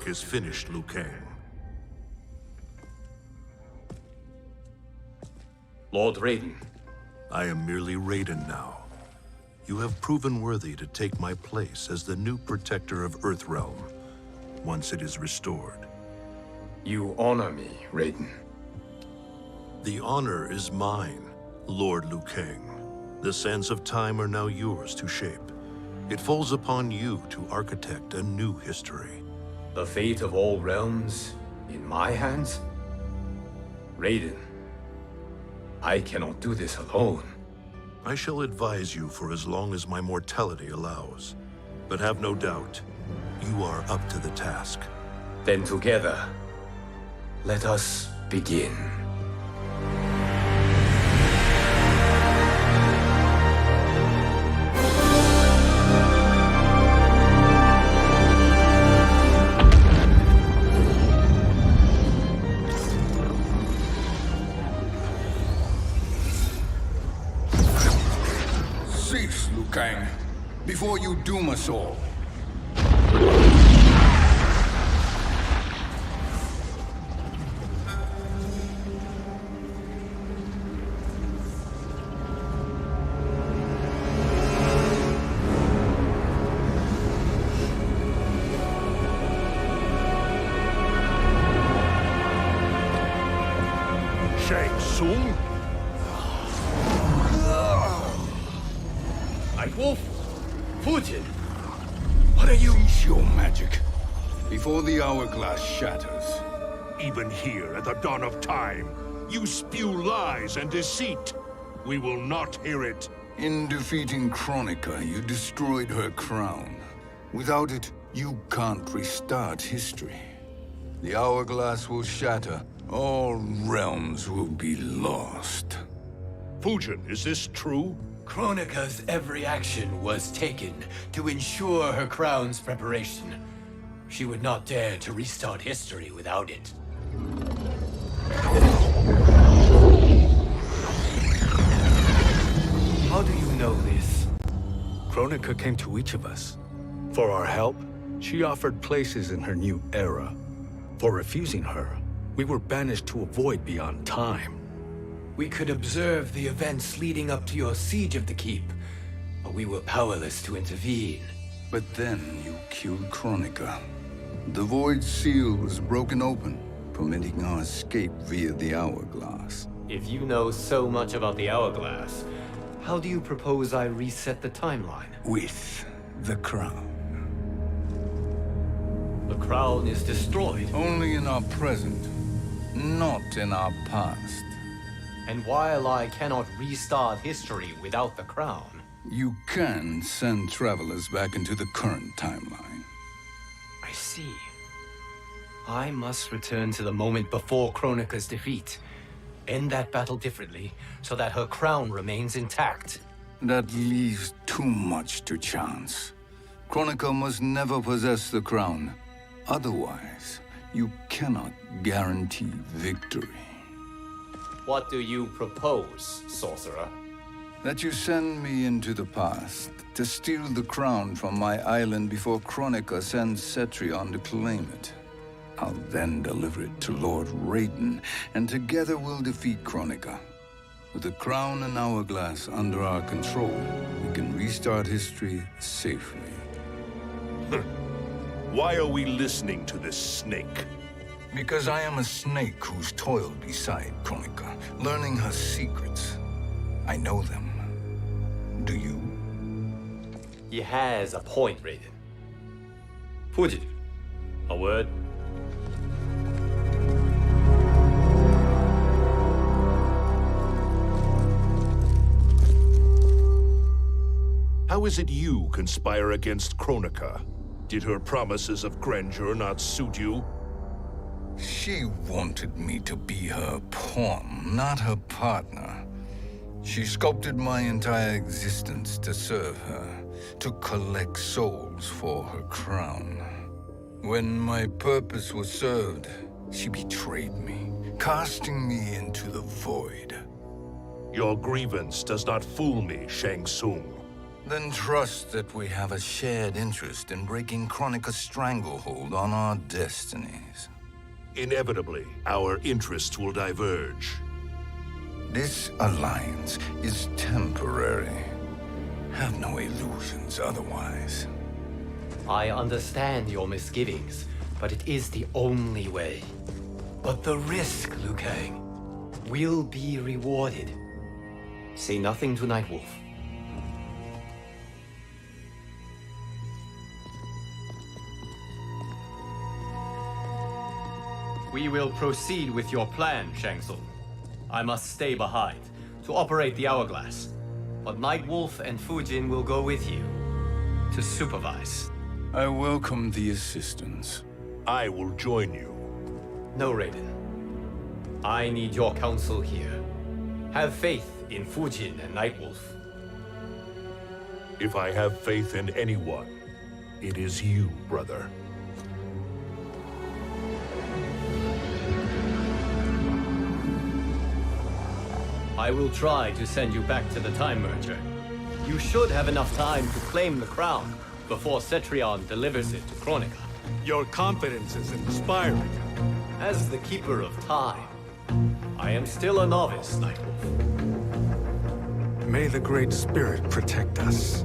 work is finished, Liu Kang. Lord Raiden. I am merely Raiden now. You have proven worthy to take my place as the new protector of Earthrealm, once it is restored. You honor me, Raiden. The honor is mine, Lord Liu Kang. The sands of time are now yours to shape. It falls upon you to architect a new history. The fate of all realms in my hands? Raiden, I cannot do this alone. I shall advise you for as long as my mortality allows. But have no doubt, you are up to the task. Then together, let us begin. Cease, Liu Kang, before you doom us all. Shang Tsung? Wolf, Fujin, what are you? Cease your magic, before the hourglass shatters. Even here at the dawn of time, you spew lies and deceit. We will not hear it. In defeating Kronika, you destroyed her crown. Without it, you can't restart history. The hourglass will shatter. All realms will be lost. Fujin, is this true? Kronika's every action was taken to ensure her crown's preparation. She would not dare to restart history without it. How do you know this? Kronika came to each of us. For our help, she offered places in her new era. For refusing her, we were banished to a void beyond time. We could observe the events leading up to your siege of the keep, but we were powerless to intervene. But then you killed Kronika. The void seal was broken open, permitting our escape via the hourglass. If you know so much about the hourglass, how do you propose I reset the timeline? With the crown. The crown is destroyed. Only in our present, not in our past. And while I cannot restart history without the crown... You can send travelers back into the current timeline. I see. I must return to the moment before Kronika's defeat. End that battle differently, so that her crown remains intact. That leaves too much to chance. Kronika must never possess the crown. Otherwise, you cannot guarantee victory. What do you propose, sorcerer? That you send me into the past to steal the crown from my island before Kronika sends Cetrion to claim it. I'll then deliver it to Lord Raiden, and together we'll defeat Kronika. With the crown and hourglass under our control, we can restart history safely. Why are we listening to this snake? Because I am a snake who's toiled beside Kronika, learning her secrets. I know them. Do you? He has a point, Raiden. Fujin, a word? How is it you conspire against Kronika? Did her promises of grandeur not suit you? She wanted me to be her pawn, not her partner. She sculpted my entire existence to serve her, to collect souls for her crown. When my purpose was served, she betrayed me, casting me into the void. Your grievance does not fool me, Shang Tsung. Then trust that we have a shared interest in breaking Kronika's stranglehold on our destinies. Inevitably, our interests will diverge. This alliance is temporary. Have no illusions otherwise. I understand your misgivings, but it is the only way. But the risk, Liu Kang, will be rewarded. Say nothing to Nightwolf. We will proceed with your plan, Shang Tsung. I must stay behind to operate the Hourglass. But Nightwolf and Fujin will go with you to supervise. I welcome the assistance. I will join you. No, Raiden. I need your counsel here. Have faith in Fujin and Nightwolf. If I have faith in anyone, it is you, brother. I will try to send you back to the Time Merger. You should have enough time to claim the crown before Cetrion delivers it to Kronika. Your confidence is inspiring. As the Keeper of Time, I am still a novice, Nightwolf. May the Great Spirit protect us.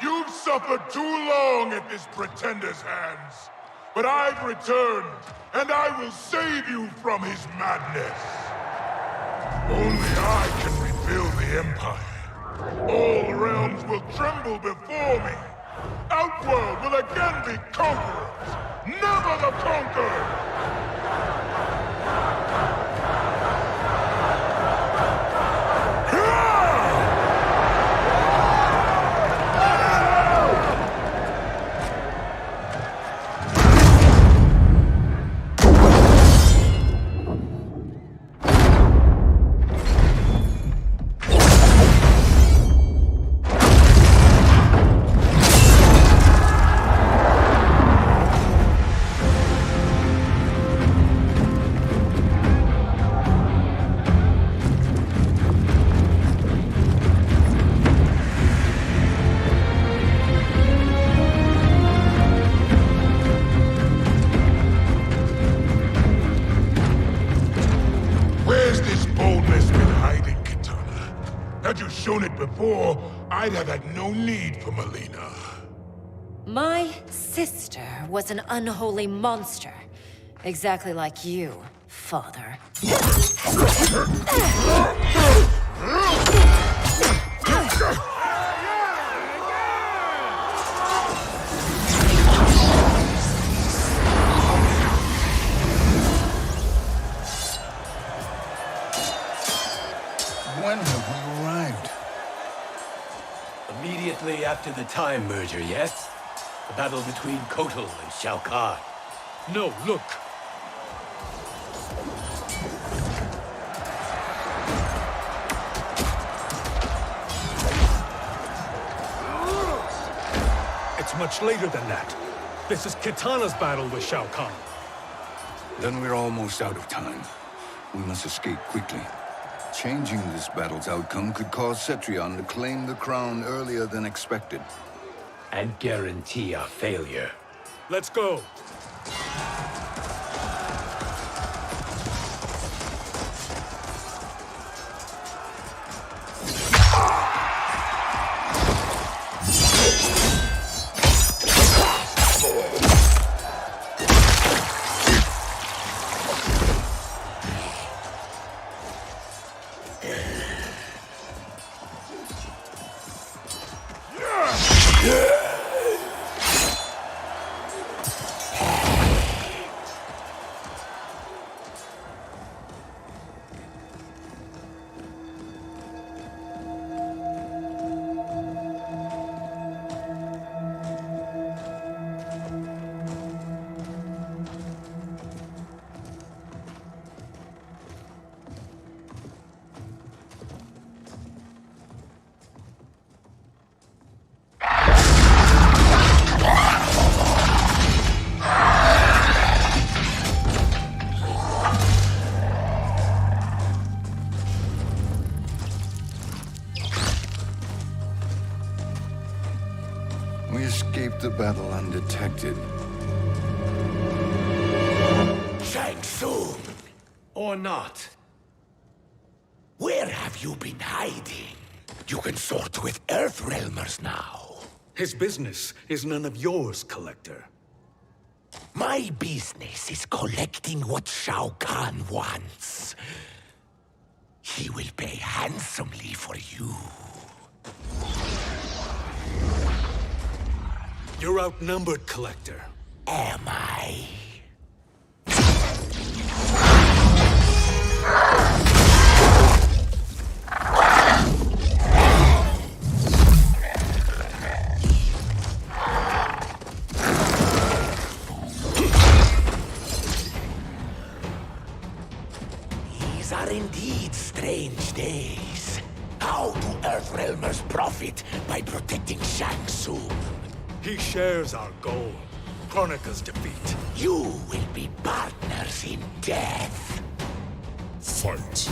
You've suffered too long at this pretender's hands. But I've returned, and I will save you from his madness. Only I can rebuild the Empire. All realms will tremble before me. Outworld will again be conquerors, never the conquered! Had you shown it before, I'd have had no need for Melina. My sister was an unholy monster. Exactly like you, father. When have we arrived? Immediately after the Time Merger, yes? The battle between Kotal and Shao Kahn. No, look! It's much later than that. This is Kitana's battle with Shao Kahn. Then we're almost out of time. We must escape quickly. Changing this battle's outcome could cause Cetrion to claim the crown earlier than expected. And guarantee our failure. Let's go! battle undetected. Shang Tsung, Or not. where have you been hiding? You can sort with Earthrealmers now. His business is none of yours, Collector. My business is collecting what Shao Kahn wants. He will pay handsomely for you. You're outnumbered, Collector. Am I? These are indeed strange days. How do Earthrealmers profit by protecting Shang Tsung? He shares our goal. Kronika's defeat. You will be partners in death. Fight.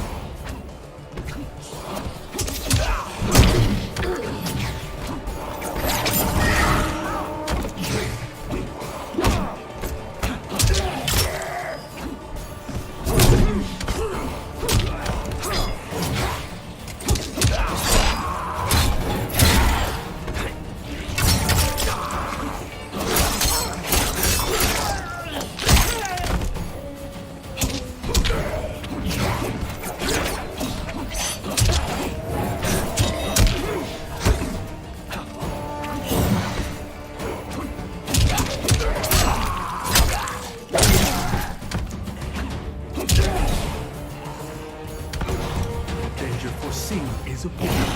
Danger foreseen is avoided.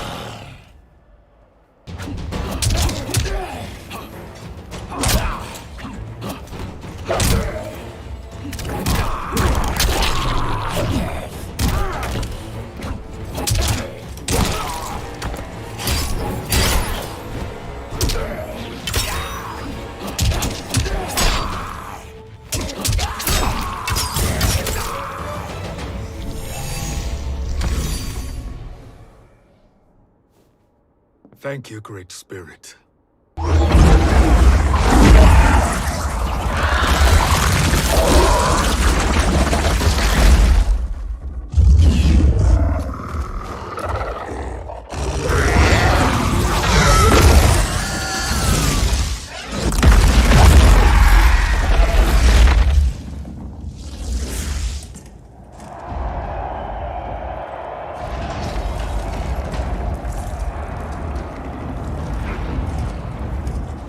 Thank you, Great Spirit.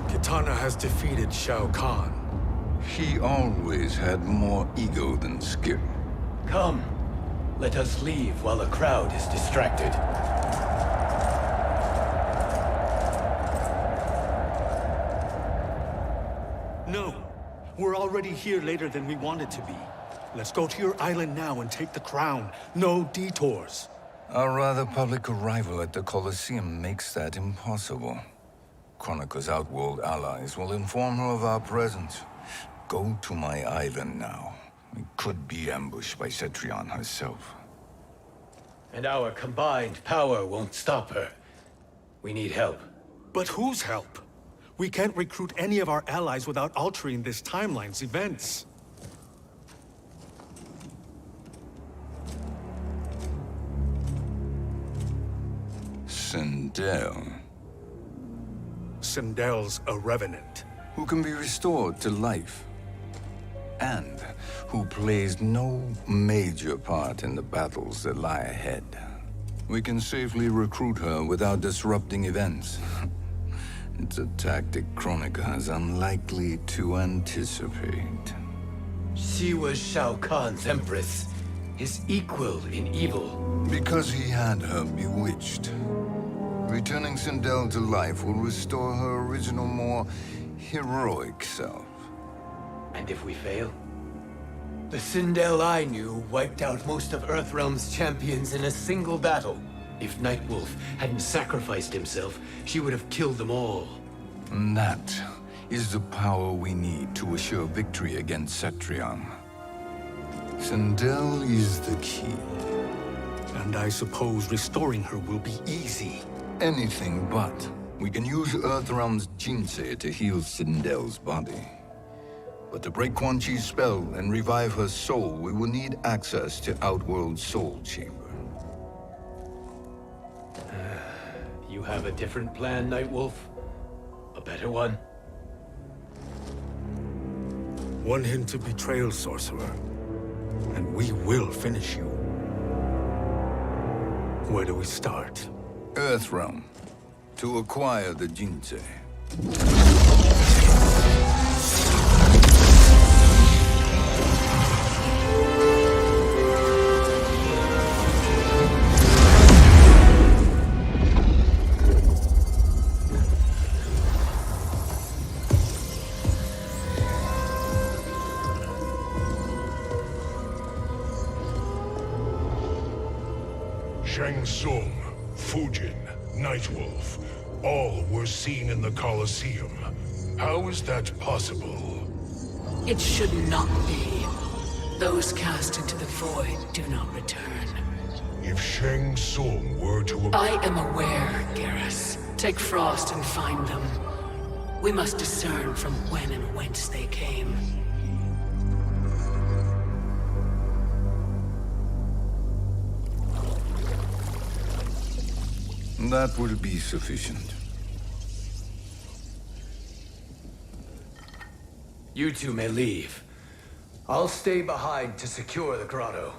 Kitana has defeated Shao Kahn. He always had more ego than skill. Come. Let us leave while the crowd is distracted. No. We're already here later than we wanted to be. Let's go to your island now and take the crown. No detours. Our rather public arrival at the Colosseum makes that impossible. Kronika's outworld allies will inform her of our presence. Go to my island now. We could be ambushed by Cetrion herself. And our combined power won't stop her. We need help. But whose help? We can't recruit any of our allies without altering this timeline's events. Sindel, Sindel's a revenant. who can be restored to life, and who plays no major part in the battles that lie ahead. We can safely recruit her without disrupting events. It's a tactic Kronika is unlikely to anticipate. She was Shao Kahn's empress, his equal in evil. Because he had her bewitched. Returning Sindel to life will restore her original, more heroic self. And if we fail? The Sindel I knew wiped out most of Earthrealm's champions in a single battle. If Nightwolf hadn't sacrificed himself, she would have killed them all. And that is the power we need to assure victory against Cetrion. Sindel is the key. And I suppose restoring her will be easy. Anything but. We can use Earthrealm's Jinsei to heal Sindel's body. But to break Quan Chi's spell and revive her soul, we will need access to Outworld's Soul Chamber. You have a different plan, Nightwolf? A better one? One hint to betrayal, sorcerer, and we will finish you. Where do we start? Earthrealm. To acquire the Jinsei. Shang Tsung, Fujin, Nightwolf, all were seen in the Colosseum. How is that possible? It should not be. Those cast into the void do not return. If Shang Tsung were to... I am aware, Garrus. Take Frost and find them. We must discern from when and whence they came. That will be sufficient. You two may leave. I'll stay behind to secure the grotto.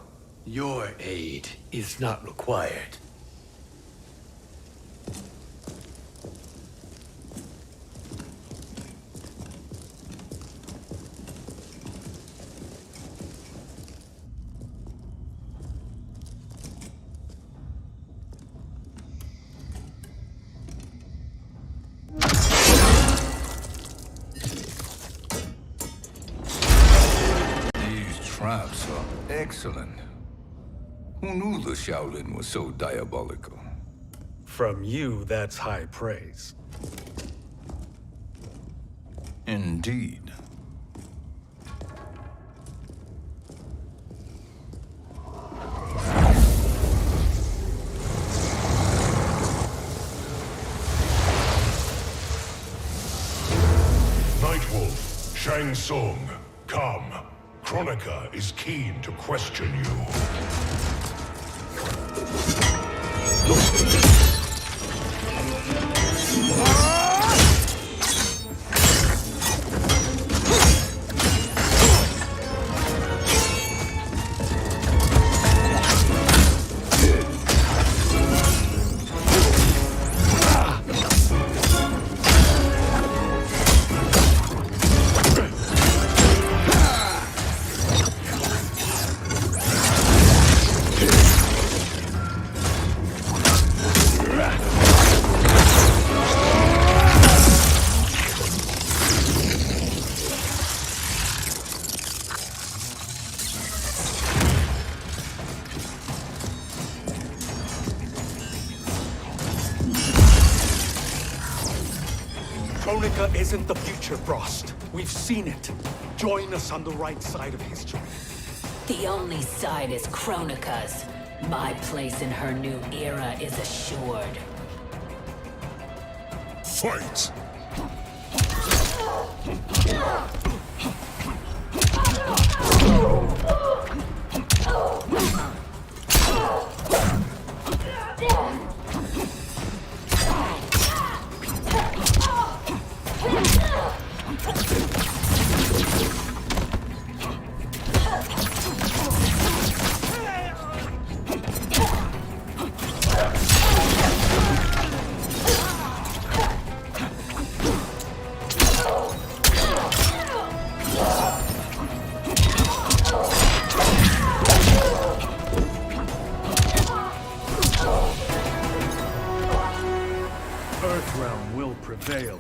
Your aid is not required. Traps are excellent. Who knew the Shaolin was so diabolical? From you, that's high praise. Indeed. Nightwolf, Shang Tsung, come. Kronika is keen to question you. Kronika isn't the future, Frost. We've seen it. Join us on the right side of history. The only side is Kronika's. My place in her new era is assured. Fight! Earthrealm will prevail.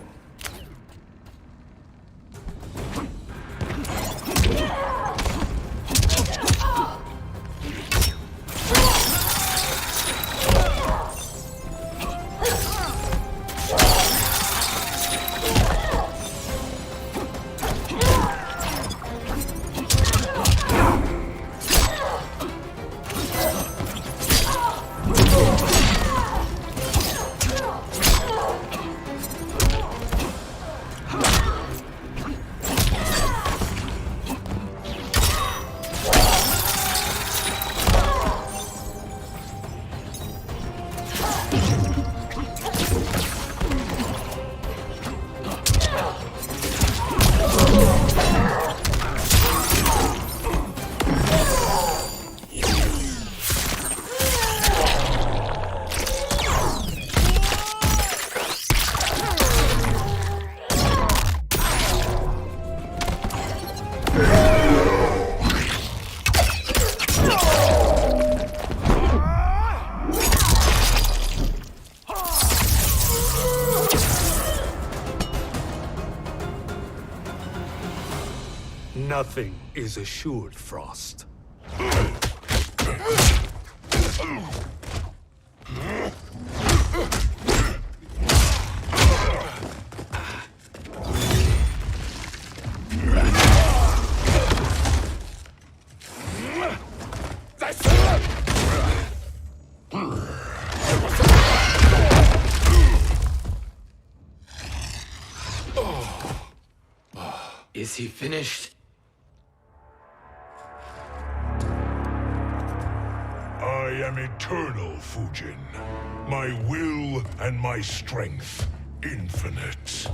Nothing is assured, Frost. Is he finished? I am eternal, Fujin. My will and my strength infinite.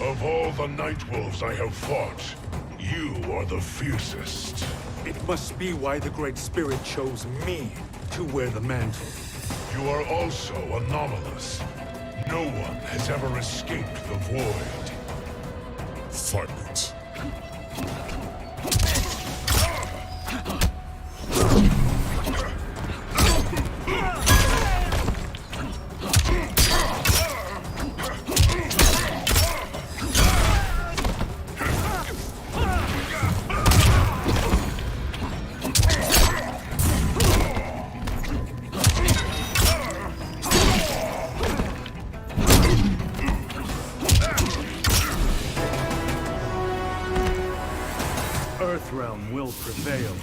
Of all the Nightwolves I have fought, you are the fiercest. It must be why the Great Spirit chose me to wear the mantle. You are also anomalous. No one has ever escaped the Void. Fight. Earthrealm will prevail.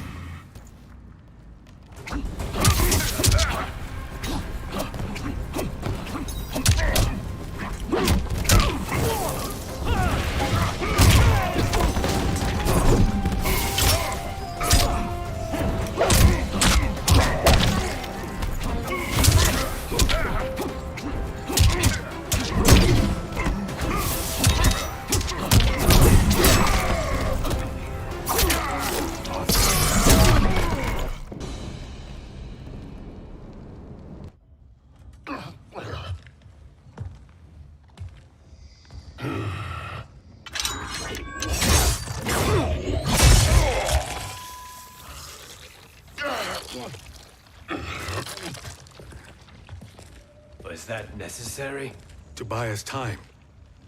Was that necessary? To buy us time.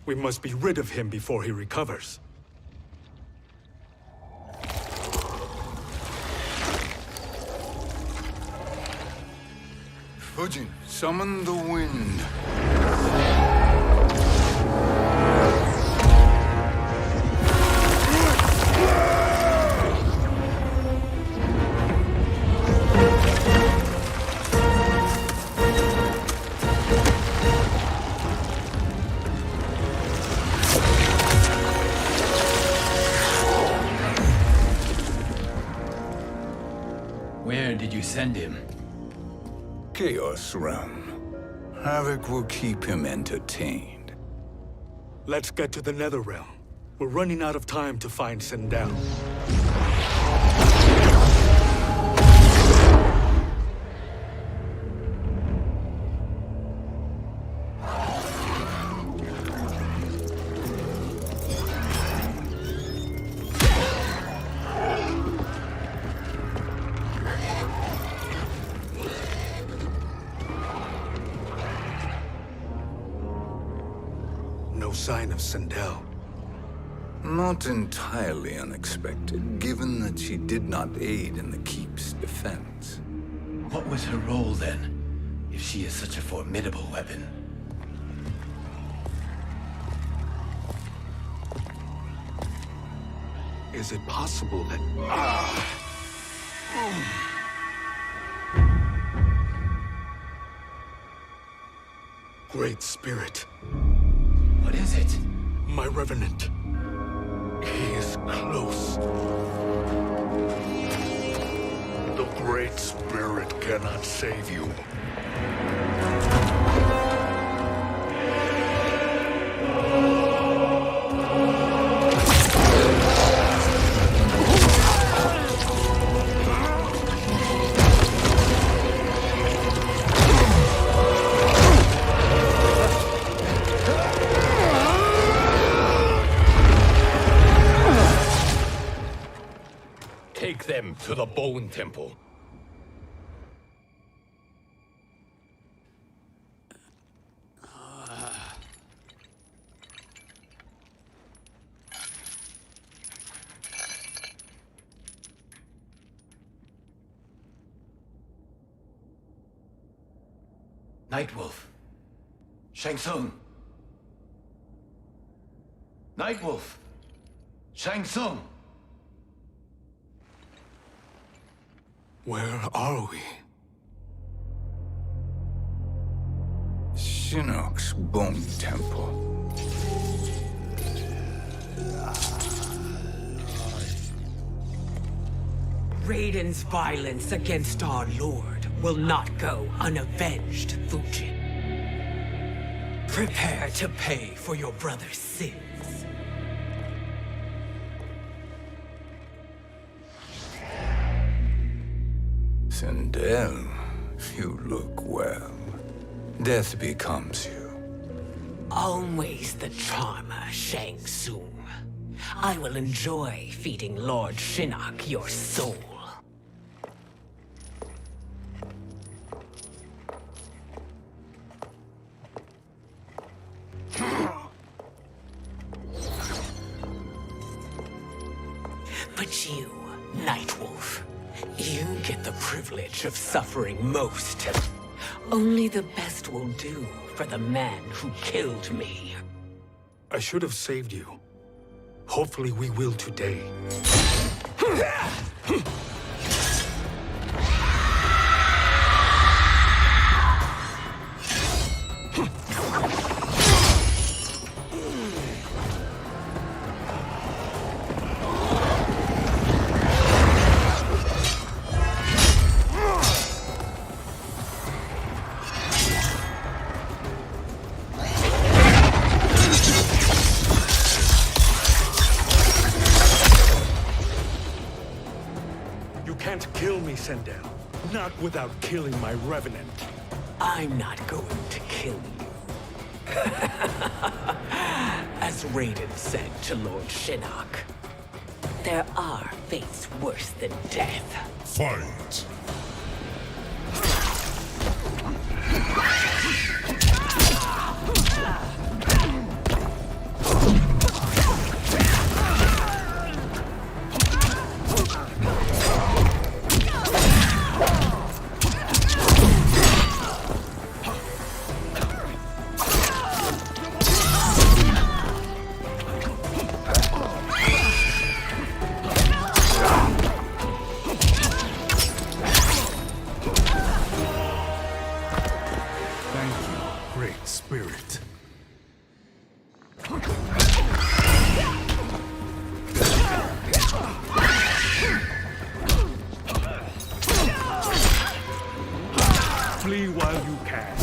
We must be rid of him before he recovers. Fujin, summon the wind. Where did you send him? Chaos Realm. Havoc will keep him entertained. Let's get to the Netherrealm. We're running out of time to find Sindel. No sign of Sindel. Not entirely unexpected, given that she did not aid in the Keep's defense. What was her role then? if she is such a formidable weapon. Is it possible that... Great Spirit. What is it? My Revenant. He is close. The Great Spirit cannot save you. Take them to the Bone Temple. Nightwolf. Shang Tsung. Nightwolf. Shang Tsung. Where are we? Shinnok's Bone Temple. Raiden's violence against our Lord will not go unavenged, Fujin. Prepare to pay for your brother's sins. Sindel, you look well. Death becomes you. Always the charmer, Shang Tsung. I will enjoy feeding Lord Shinnok your soul. But you, Nightwolf, you get the privilege of suffering most. Only the best will do for the man who killed me. I should have saved you. Hopefully we will today. Sindel. Not without killing my Revenant. I'm not going to kill you. As Raiden said to Lord Shinnok, there are fates worse than death. Fight! Spirit. Flee while you can.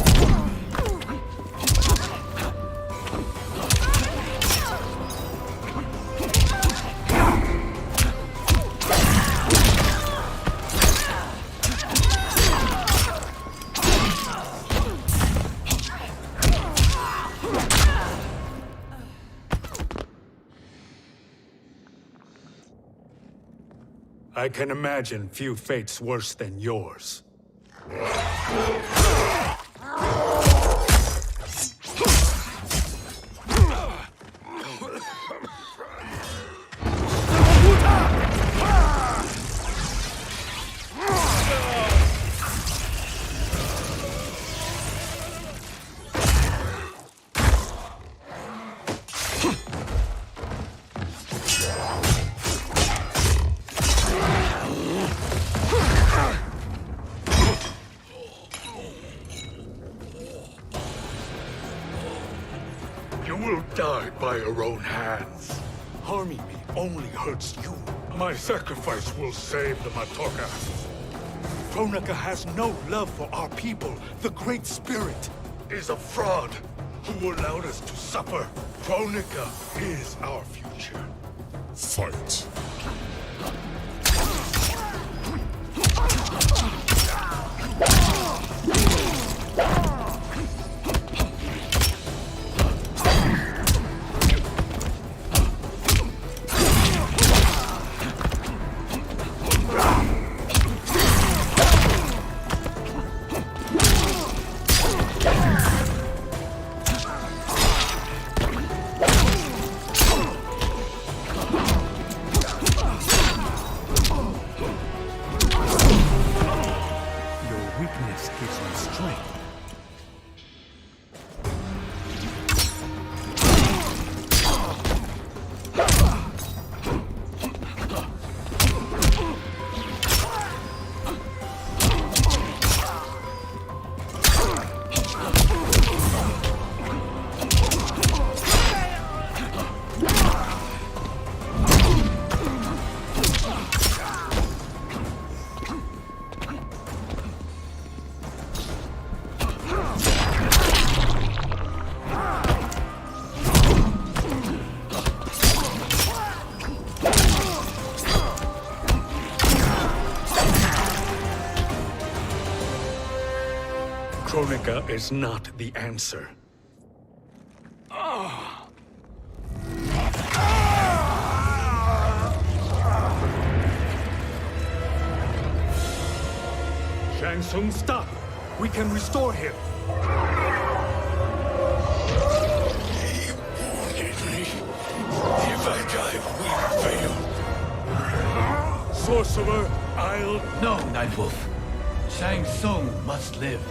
I can imagine few fates worse than yours. You will die by your own hands. Harming me only hurts you. My sacrifice will save the Matoka. Kronika has no love for our people. The Great Spirit is a fraud who allowed us to suffer. Kronika is our future. Fight. Weakness gives me strength. Kronika is not the answer. Shang Tsung, stop! We can restore him. He wanted me. If I die, we fail. Sorcerer, I'll... No, Nightwolf. Shang Tsung must live.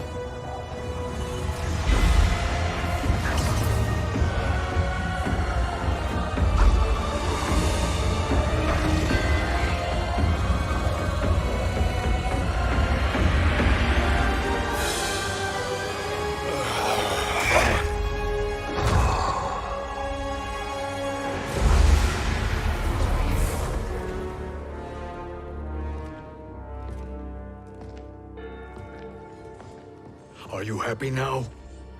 Are you happy now?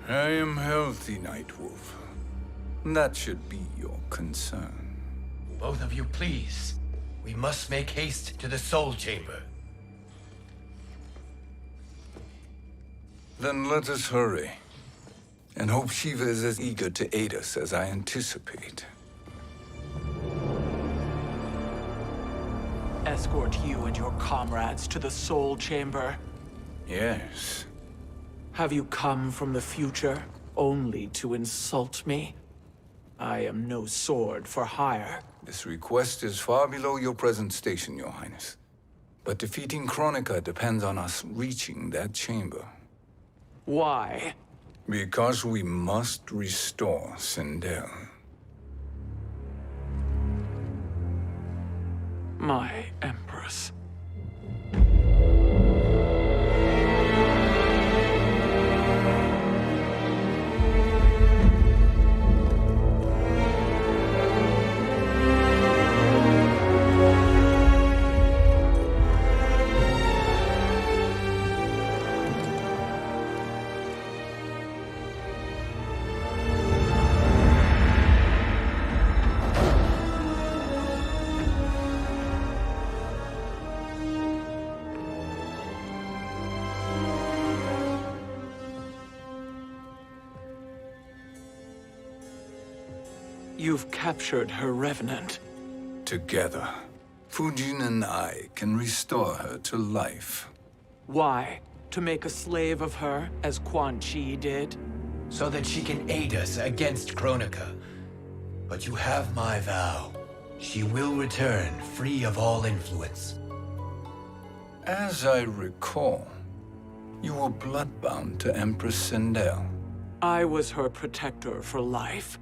I am healthy, Nightwolf. That should be your concern. Both of you, please. We must make haste to the Soul Chamber. Then let us hurry. And hope Shiva is as eager to aid us as I anticipate. Escort you and your comrades to the Soul Chamber. Yes. Have you come from the future only to insult me? I am no sword for hire. This request is far below your present station, Your Highness. But defeating Kronika depends on us reaching that chamber. Why? Because we must restore Sindel. My Empress. You've captured her revenant. Together, Fujin and I can restore her to life. Why? To make a slave of her, as Quan Chi did? So that she can aid us against Kronika. But you have my vow. She will return free of all influence. As I recall, you were bloodbound to Empress Sindel. I was her protector for life.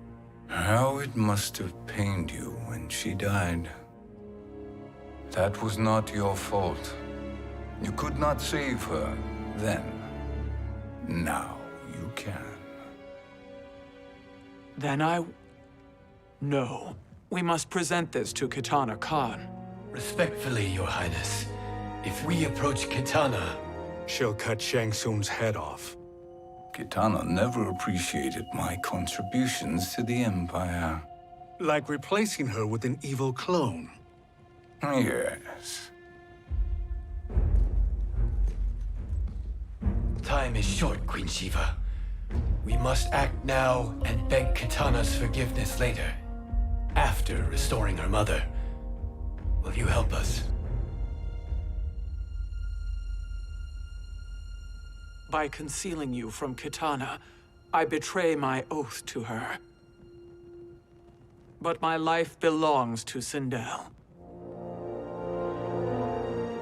How it must have pained you when she died. That was not your fault. You could not save her then. Now you can. Then No. We must present this to Kitana Khan. Respectfully, Your Highness, if we approach Kitana, She'll cut Shang Tsung's head off. Kitana never appreciated my contributions to the Empire. Like replacing her with an evil clone. Yes. time is short, Queen Shiva. We must act now and beg Kitana's forgiveness later, after restoring her mother. Will you help us? By concealing you from Kitana, I betray my oath to her. But my life belongs to Sindel.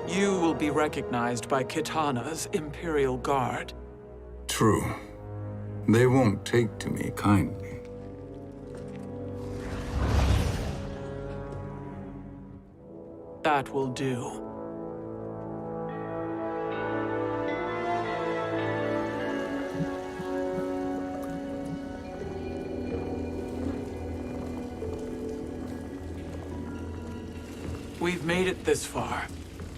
You will be recognized by Kitana's Imperial Guard. True. They won't take to me kindly. That will do. We've made it this far.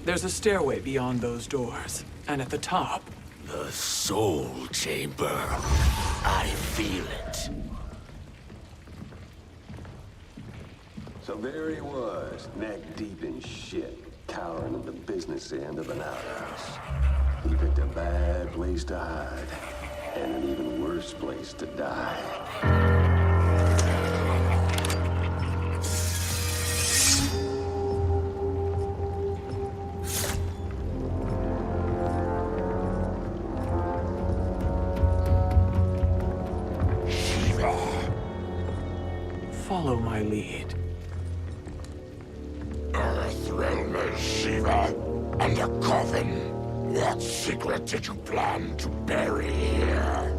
There's a stairway beyond those doors, and at the top... The Soul Chamber. I feel it. So there he was, neck deep in shit, cowering at the business end of an outhouse. He picked a bad place to hide, and an even worse place to die. Follow my lead. Earthrealmer Shiva, and a coffin. What secret did you plan to bury here?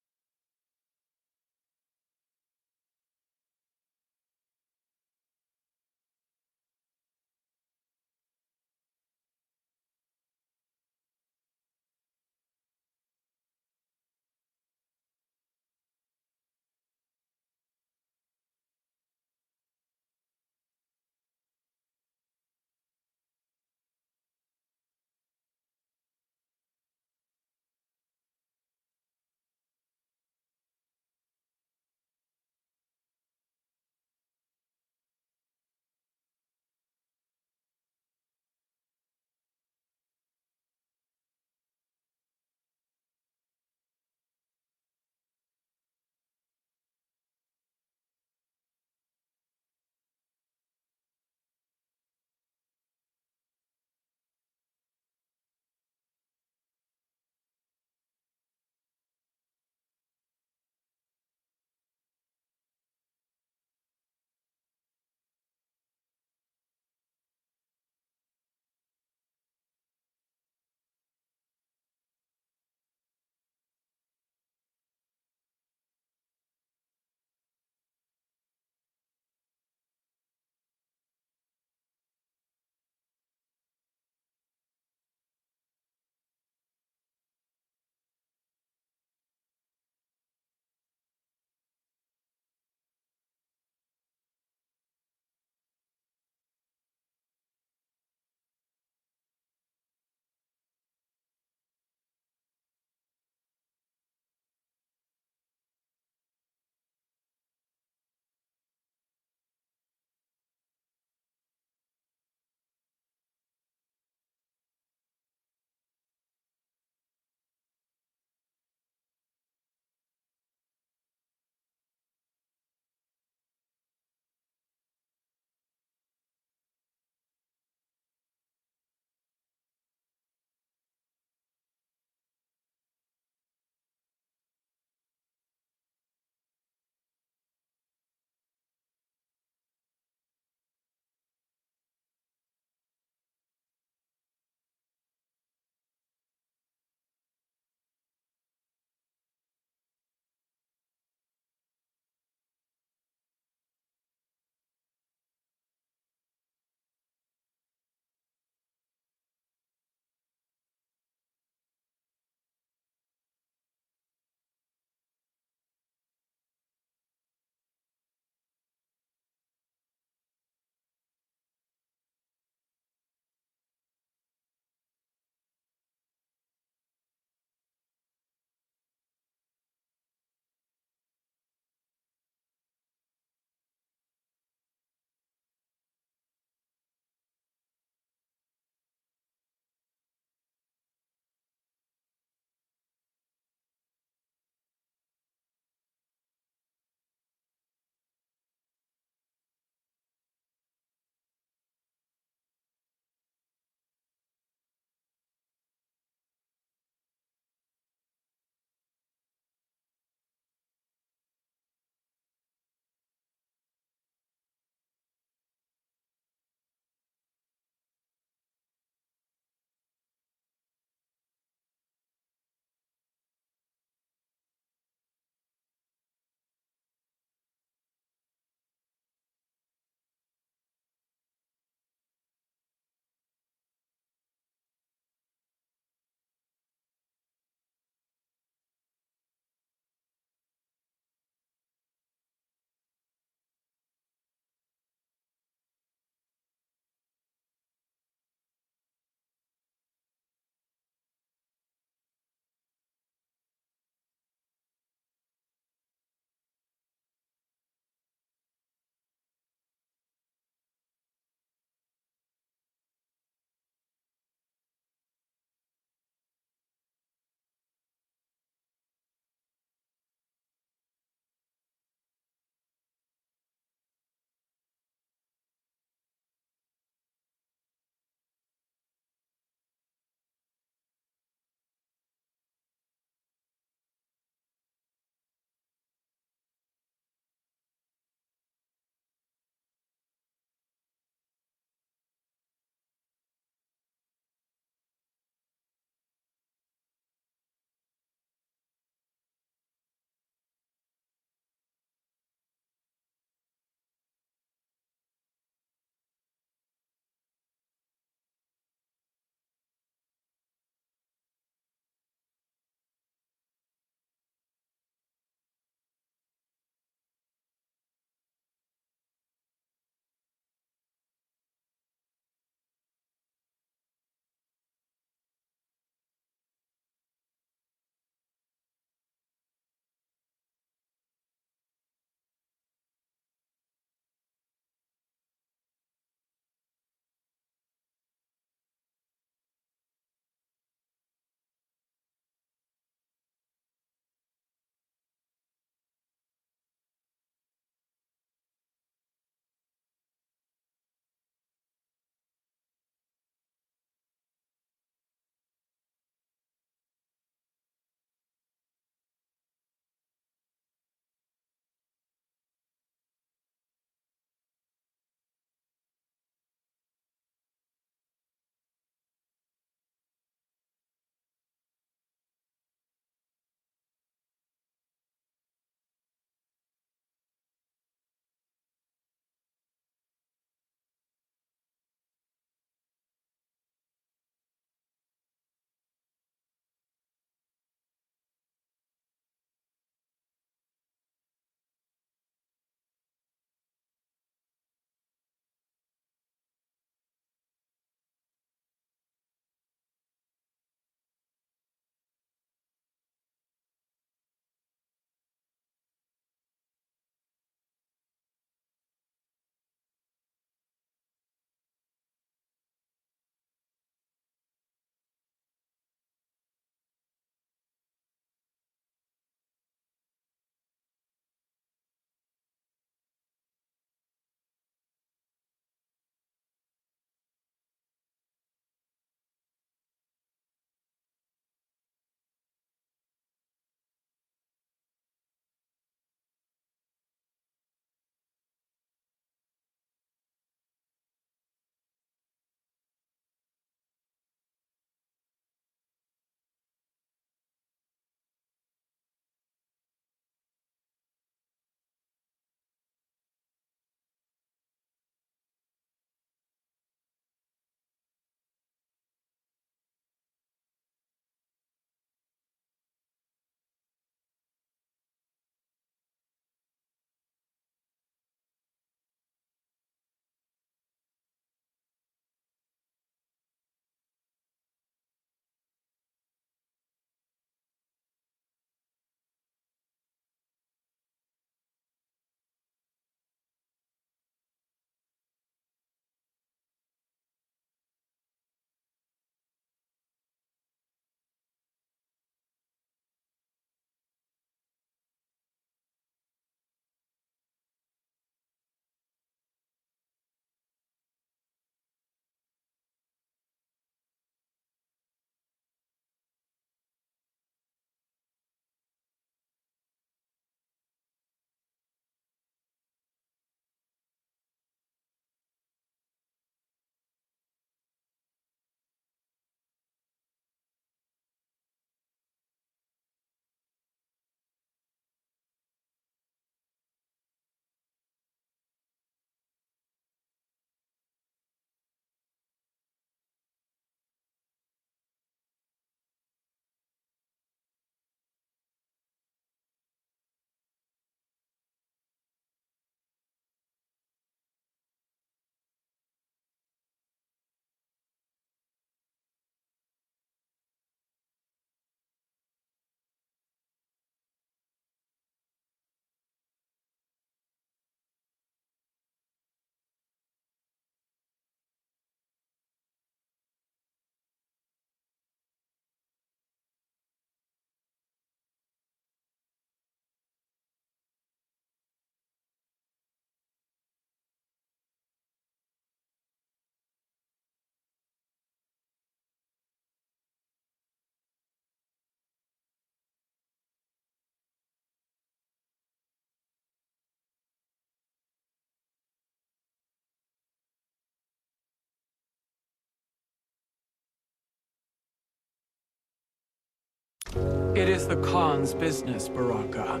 It is the Khan's business, Baraka.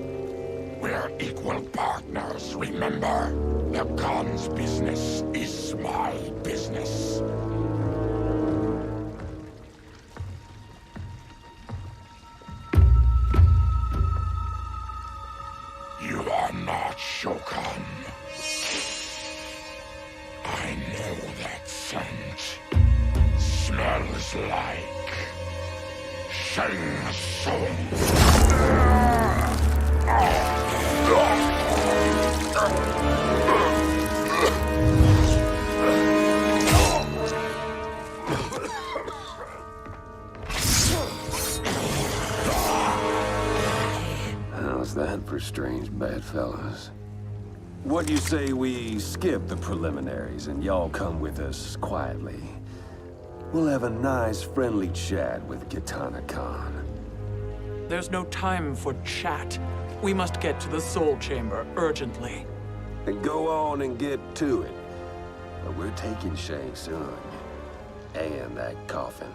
We're equal partners, remember? The Khan's business is my business. You are not Shokan. I know that scent. Smells like Shang Tsung. How's that for strange bedfellows? What do you say we skip the preliminaries and y'all come with us quietly? We'll have a nice, friendly chat with Kitana Khan. There's no time for chat. We must get to the Soul Chamber urgently. Then go on and get to it. But we're taking Shang Tsung. And that coffin.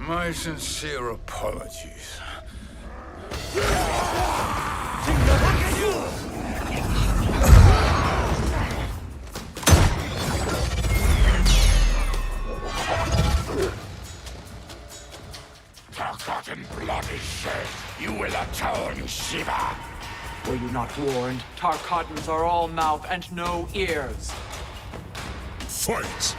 My sincere apologies. Forgotten blood is shed. You will atone, Shiva. Were you not warned? Tarkatans are all mouth and no ears. Fight!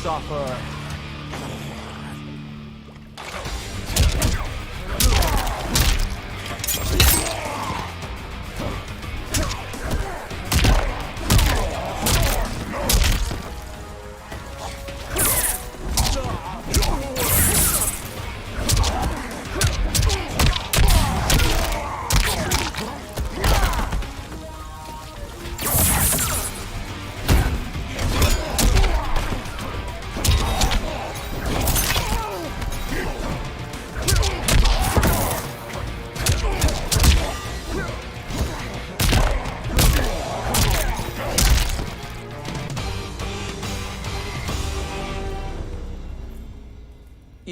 suffer.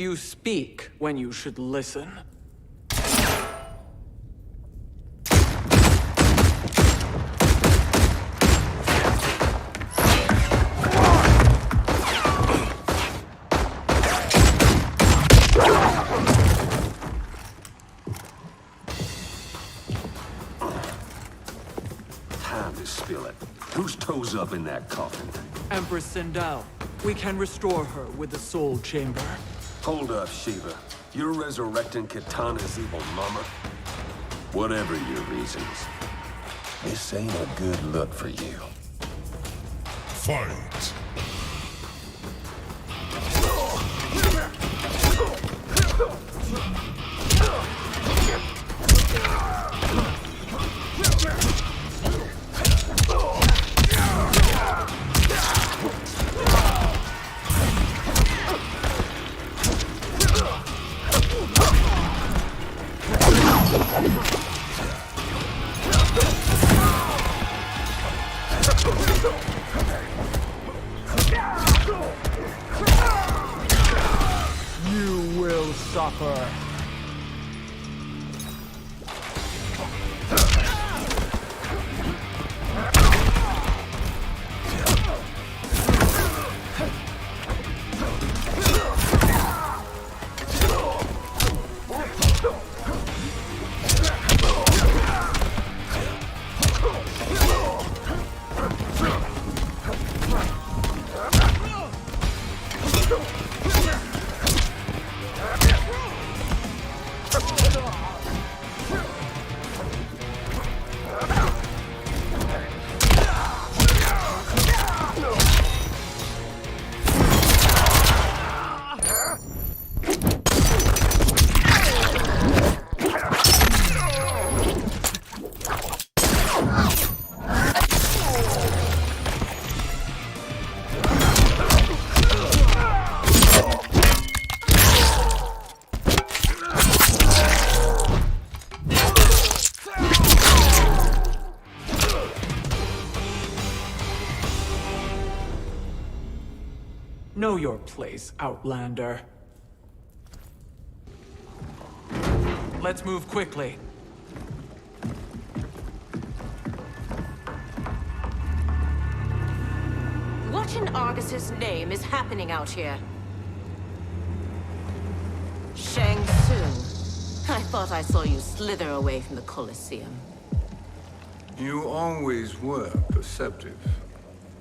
You speak when you should listen. Time to spill it. Whose toes up in that coffin? Empress Sindel. We can restore her with the Soul Chamber. Hold up, Shiva. You're resurrecting Kitana's evil mama? Whatever your reasons, this ain't a good look for you. Fight! You will suffer. Know your place, Outlander. Let's move quickly. What in Argus's name is happening out here? Shang Tsung. I thought I saw you slither away from the Colosseum. You always were perceptive.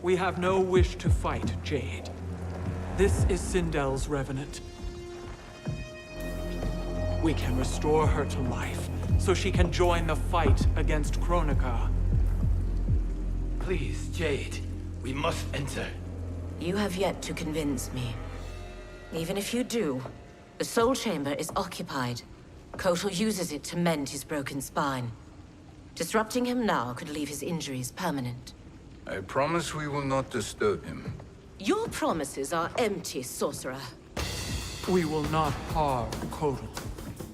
We have no wish to fight, Jade. This is Sindel's revenant. We can restore her to life, so she can join the fight against Kronika. Please, Jade, we must enter. You have yet to convince me. Even if you do, the Soul Chamber is occupied. Kotal uses it to mend his broken spine. Disrupting him now could leave his injuries permanent. I promise we will not disturb him. Your promises are empty, sorcerer. We will not harm Kotal.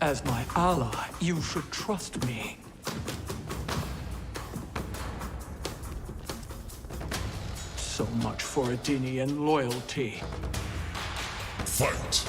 As my ally, you should trust me. So much for Adenian loyalty. Fight!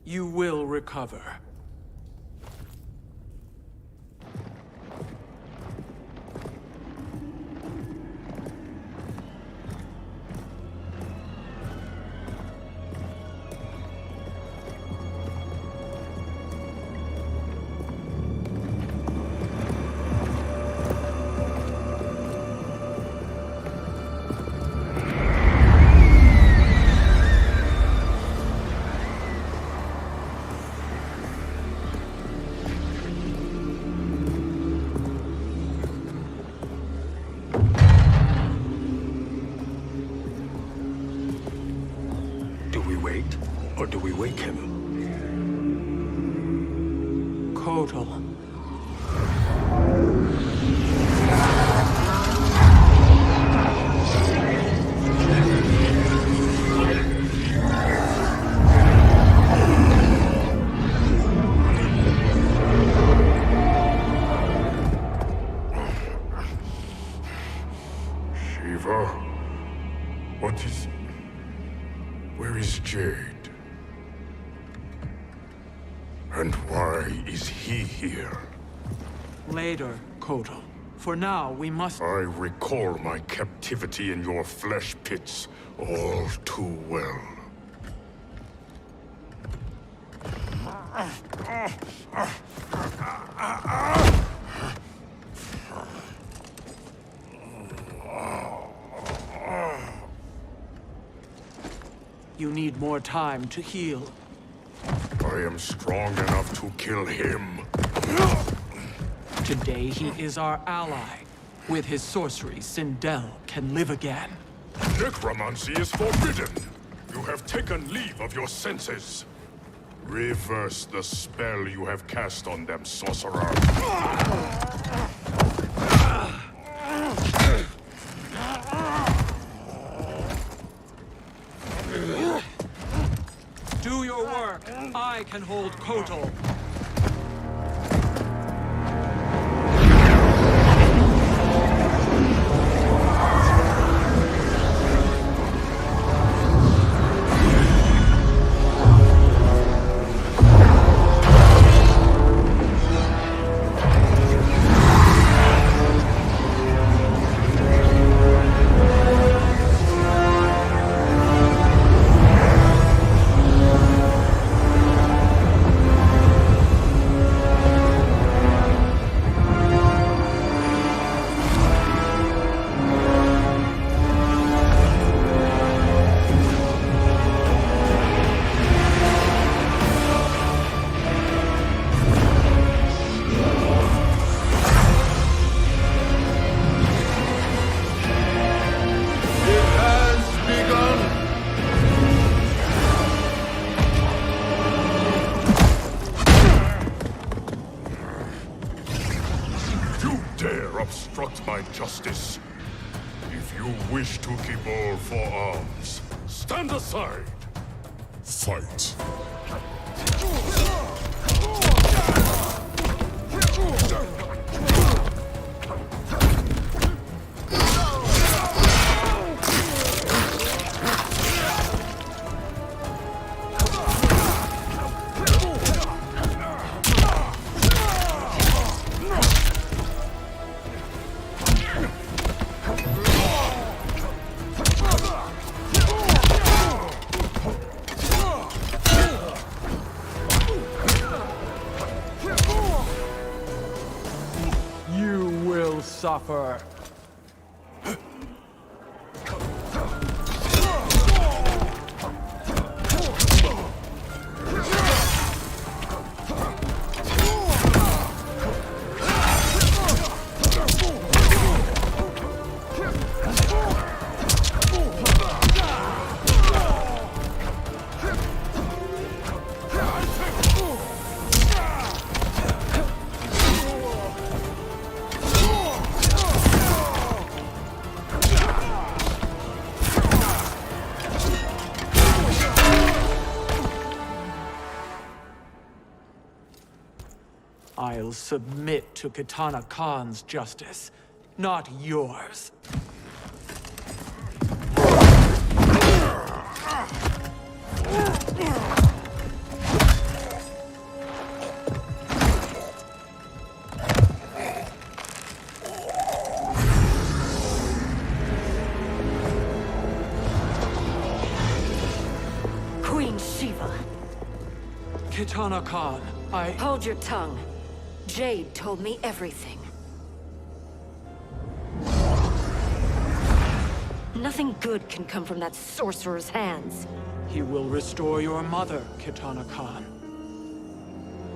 You will recover. Do we wait, or do we wake him? Kotal. Shiva? What is... Where is Jade? And why is he here? Later, Kotal. For now, we must... I recall my captivity in your flesh pits all too well. You need more time to heal. I am strong enough to kill him. Today, he is our ally. With his sorcery, Sindel can live again. Necromancy is forbidden. You have taken leave of your senses. Reverse the spell you have cast on them, sorcerer. Do your work. I can hold Kotal. Obstruct my justice. If you wish to keep all four arms, stand aside. Fight. Suffer. I'll submit to Kitana Khan's justice, not yours. Kitana Khan, Hold your tongue. Jade told me everything. Nothing good can come from that sorcerer's hands. He will restore your mother, Kitana Khan.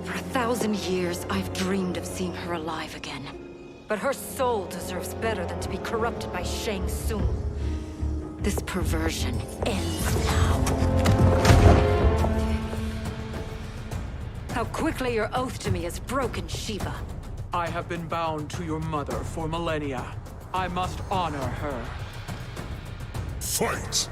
For 1,000 years, I've dreamed of seeing her alive again. But her soul deserves better than to be corrupted by Shang Tsung. This perversion ends now. How quickly your oath to me has broken, Shiva. I have been bound to your mother for millennia. I must honor her. Fight!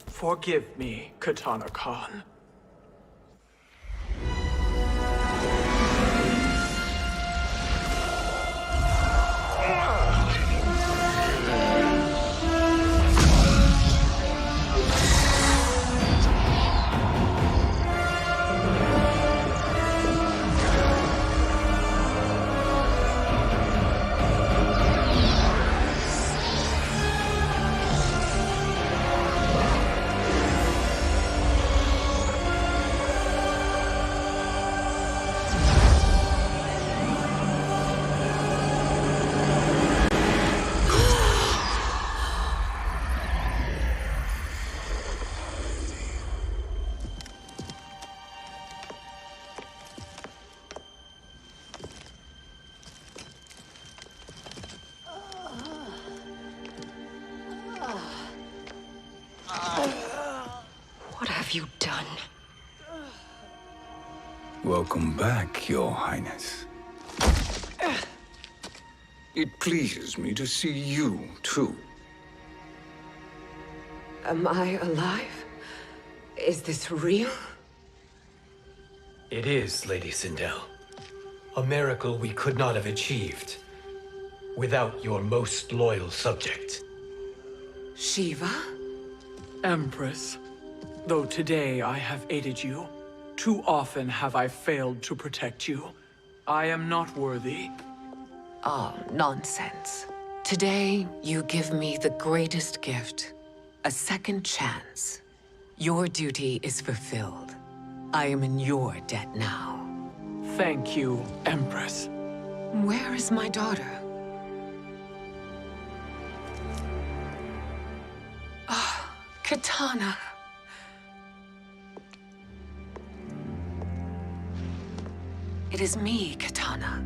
Forgive me, Kitana Khan. What have you done? Welcome back, Your Highness. It pleases me to see you, too. Am I alive? Is this real? It is, Lady Sindel. A miracle we could not have achieved without your most loyal subject. Shiva? Empress, though today I have aided you, too often have I failed to protect you. I am not worthy. Oh, nonsense. Today, you give me the greatest gift. A second chance. Your duty is fulfilled. I am in your debt now. Thank you, Empress. Where is my daughter? Ah, Kitana. It is me, Kitana.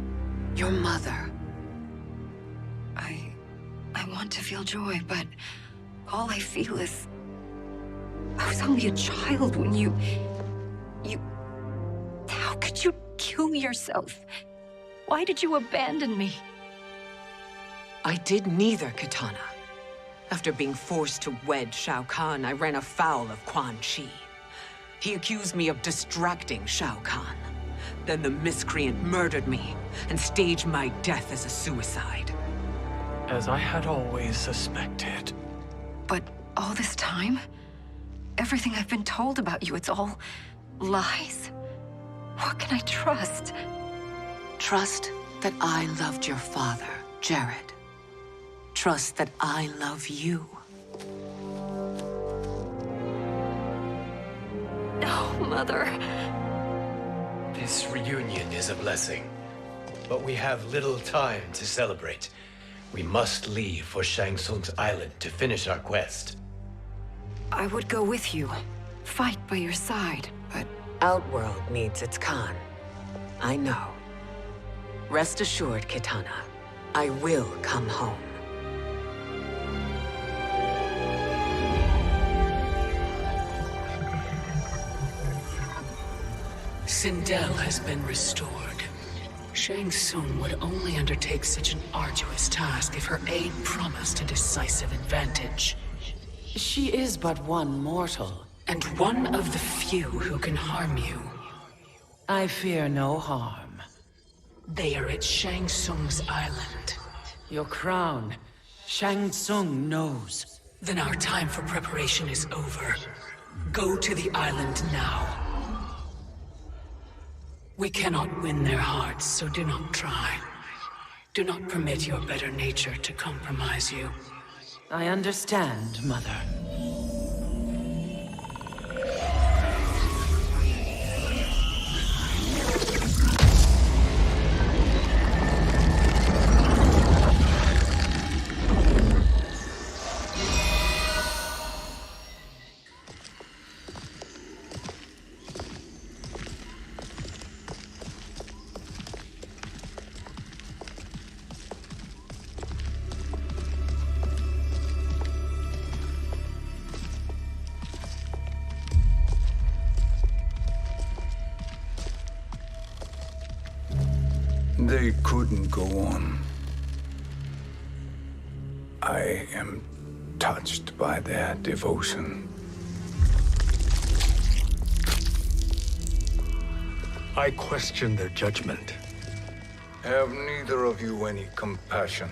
Your mother. I want to feel joy, but all I feel is... I was only a child when you... How could you kill yourself? Why did you abandon me? I did neither, Kitana. After being forced to wed Shao Kahn, I ran afoul of Quan Chi. He accused me of distracting Shao Kahn. Then the miscreant murdered me and staged my death as a suicide. as I had always suspected. But all this time? Everything I've been told about you, it's all lies? What can I trust? Trust that I loved your father, Jared. Trust that I love you. Oh, Mother. This reunion is a blessing, but we have little time to celebrate. We must leave for Shang Tsung's island to finish our quest. I would go with you, fight by your side, but... Outworld needs its Khan. I know. Rest assured, Kitana, I will come home. Sindel has been restored. Shang Tsung would only undertake such an arduous task if her aid promised a decisive advantage. She is but one mortal, and one of the few who can harm you. I fear no harm. They are at Shang Tsung's island. Your crown. Shang Tsung knows. Then our time for preparation is over. Go to the island now. We cannot win their hearts, so do not try. Do not permit your better nature to compromise you. I understand, Mother. They couldn't go on. I am touched by their devotion. I question their judgment. Have neither of you any compassion?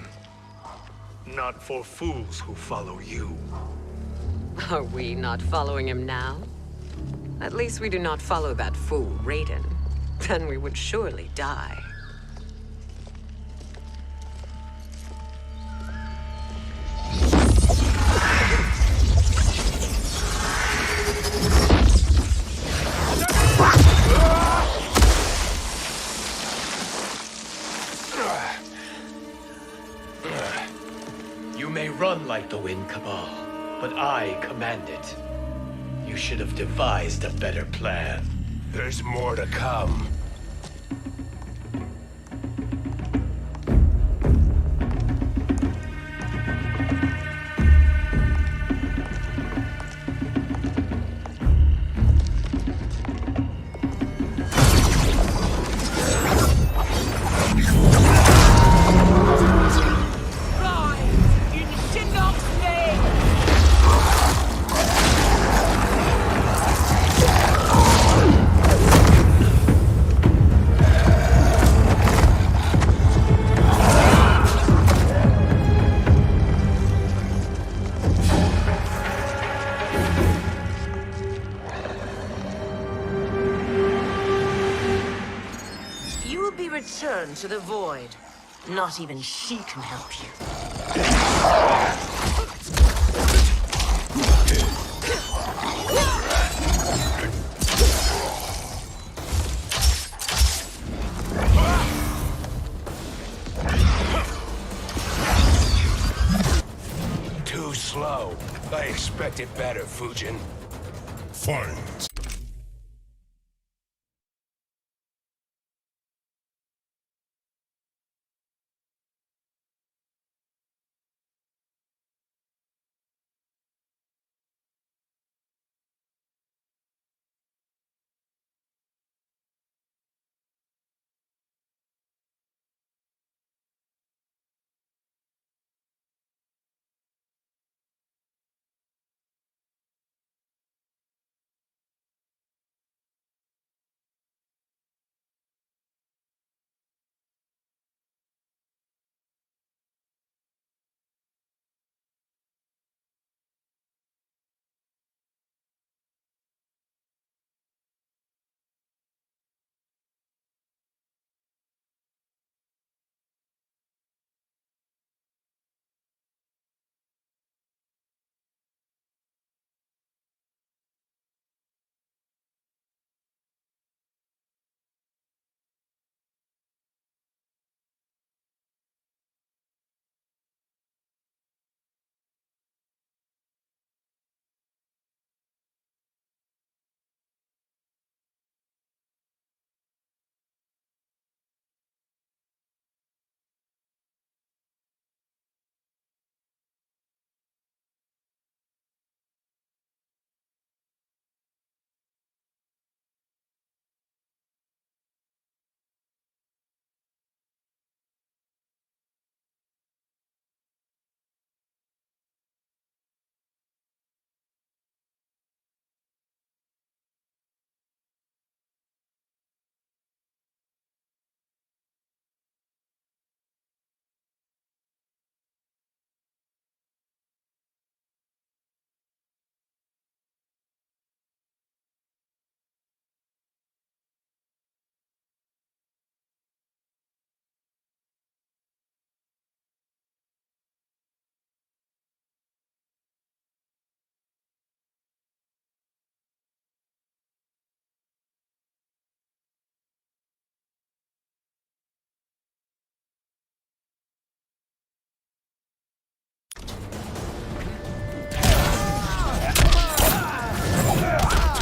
Not for fools who follow you. Are we not following him now? At least we do not follow that fool, Raiden. Then we would surely die. You may run like the wind, Cabal, but I command it. You should have devised a better plan. There's more to come. Return to the void. Not even she can help you. Too slow. I expected better, Fujin. Fight!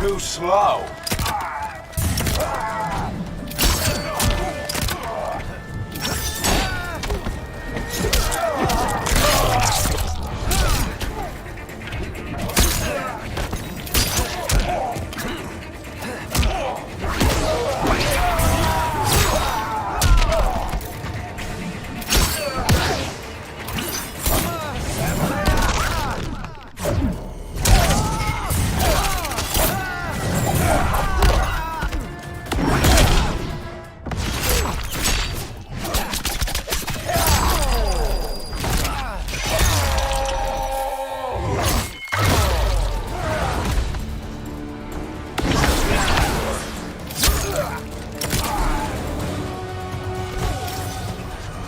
too slow.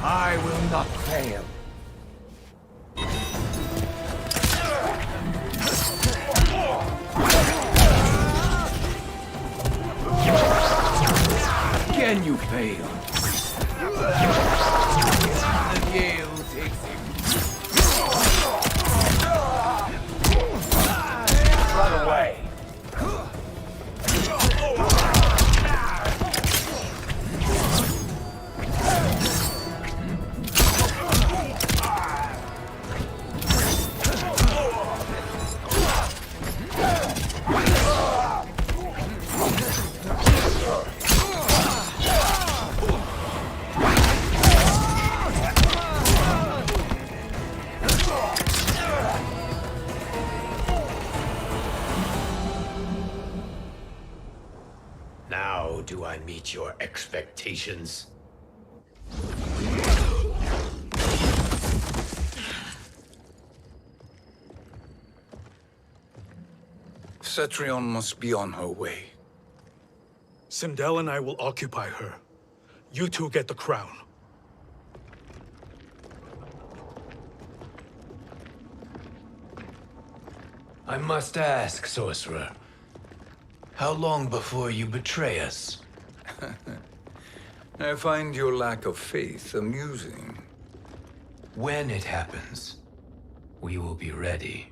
I will not fail. Again you fail. The gale takes him. Run away. Now do I meet your expectations? Cetrion must be on her way. Sindel and I will occupy her. You two get the crown. I must ask, sorcerer. How long before you betray us? I find your lack of faith amusing. When it happens, we will be ready.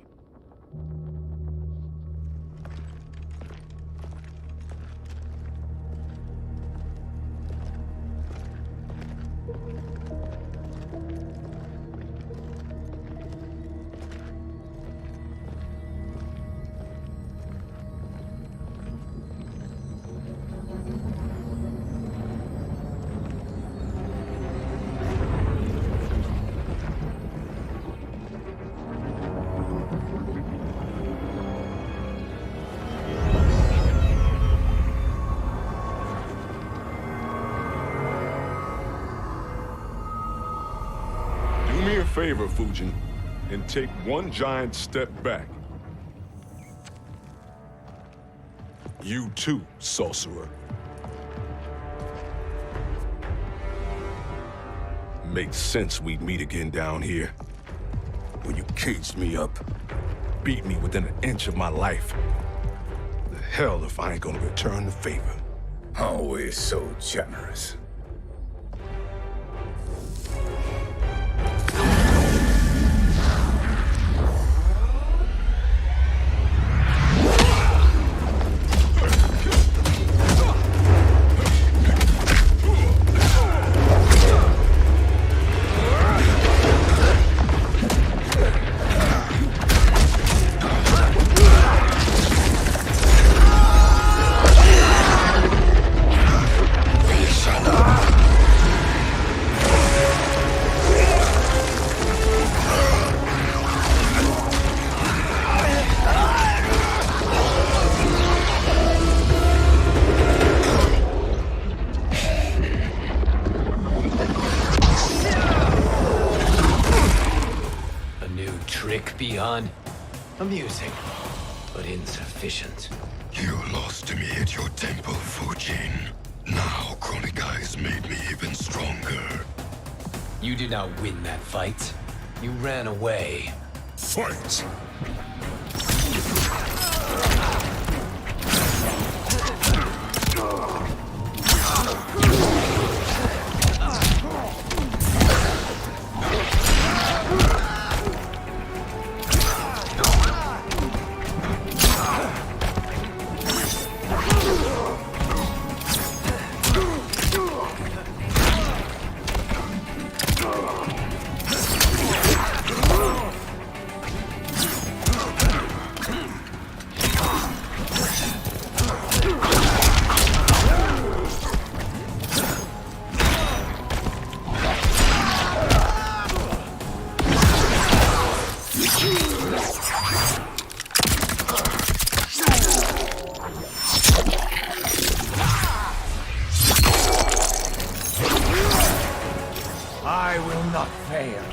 Do me a favor, Fujin, and take one giant step back. You too, sorcerer. Makes sense we'd meet again down here. When you caged me up, beat me within an inch of my life. The hell if I ain't gonna return the favor. Always so generous. Beyond amusing, but insufficient. You lost to me at your temple, Fujin. Now Kronika has made me even stronger. You did not win that fight. You ran away. Fight! I will not fail.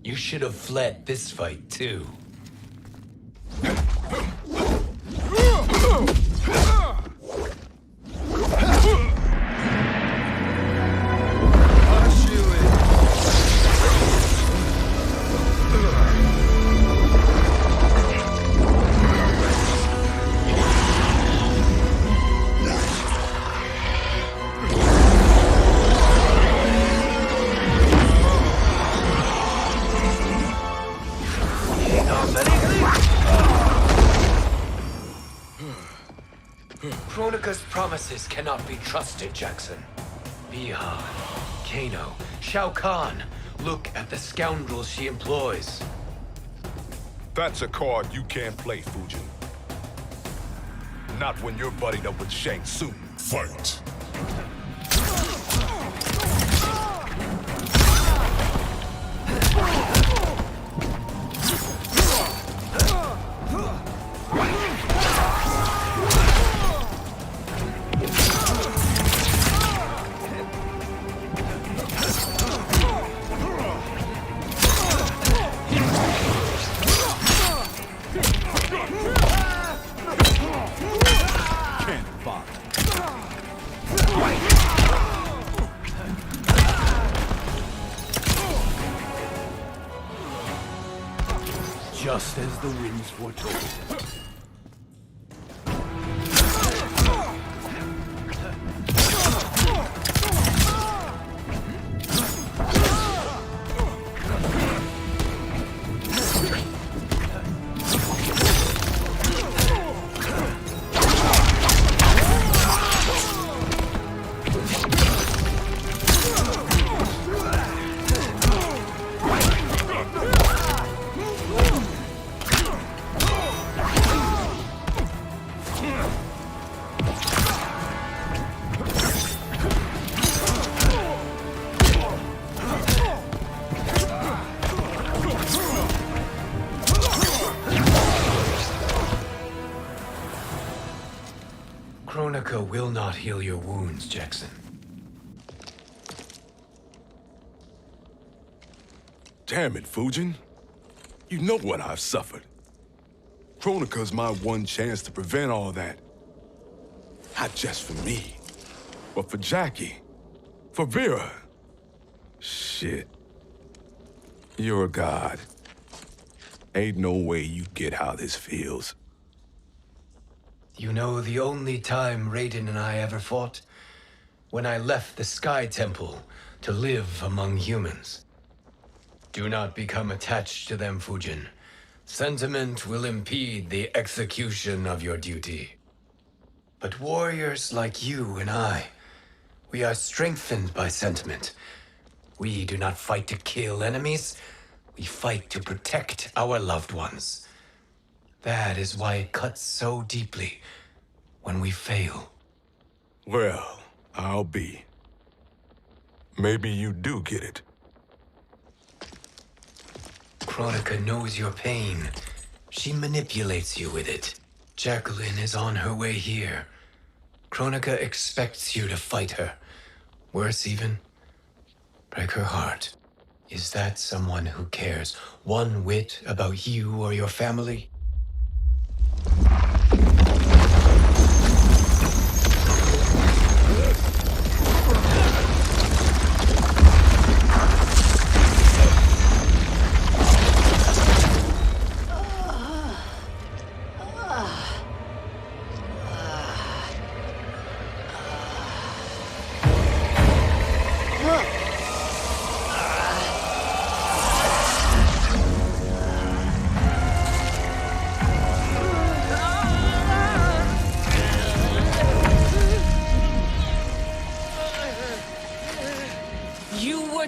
You should have fled this fight, too. Kronika's promises cannot be trusted, Jackson. Bihan, Kano, Shao Kahn. Look at the scoundrels she employs. That's a card you can't play, Fujin. Not when you're buddied up with Shang Tsung. Fight! Just as the winds foretold. Kronika will not heal your wounds, Jackson. Damn it, Fujin. You know what I've suffered. Kronika's my one chance to prevent all that. Not just for me, but for Jackie, for Vera. Shit. You're a god. Ain't no way you get how this feels. You know the only time Raiden and I ever fought? When I left the Sky Temple to live among humans. Do not become attached to them, Fujin. Sentiment will impede the execution of your duty. But warriors like you and I, we are strengthened by sentiment. We do not fight to kill enemies. We fight to protect our loved ones. That is why it cuts so deeply when we fail. Well, I'll be. Maybe you do get it. Kronika knows your pain. She manipulates you with it. Jacqueline is on her way here. Kronika expects you to fight her. Worse even, break her heart. Is that someone who cares one whit about you or your family?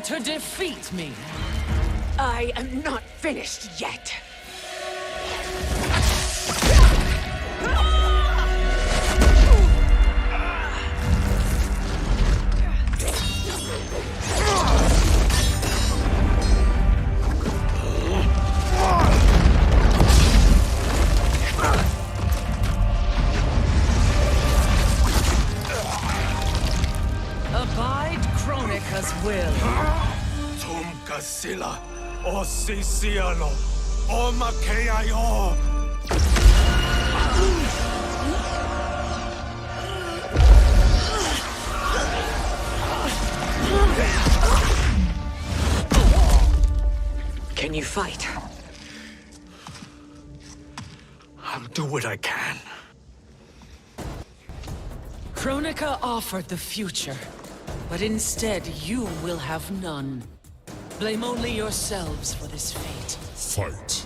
to defeat me? I am not finished yet. Abide Kronika's will. Tum Kasila, O Sisialo, O Makeayo. Can you fight? I'll do what I can. Kronika offered the future, but instead you will have none. Blame only yourselves for this fate. Fight.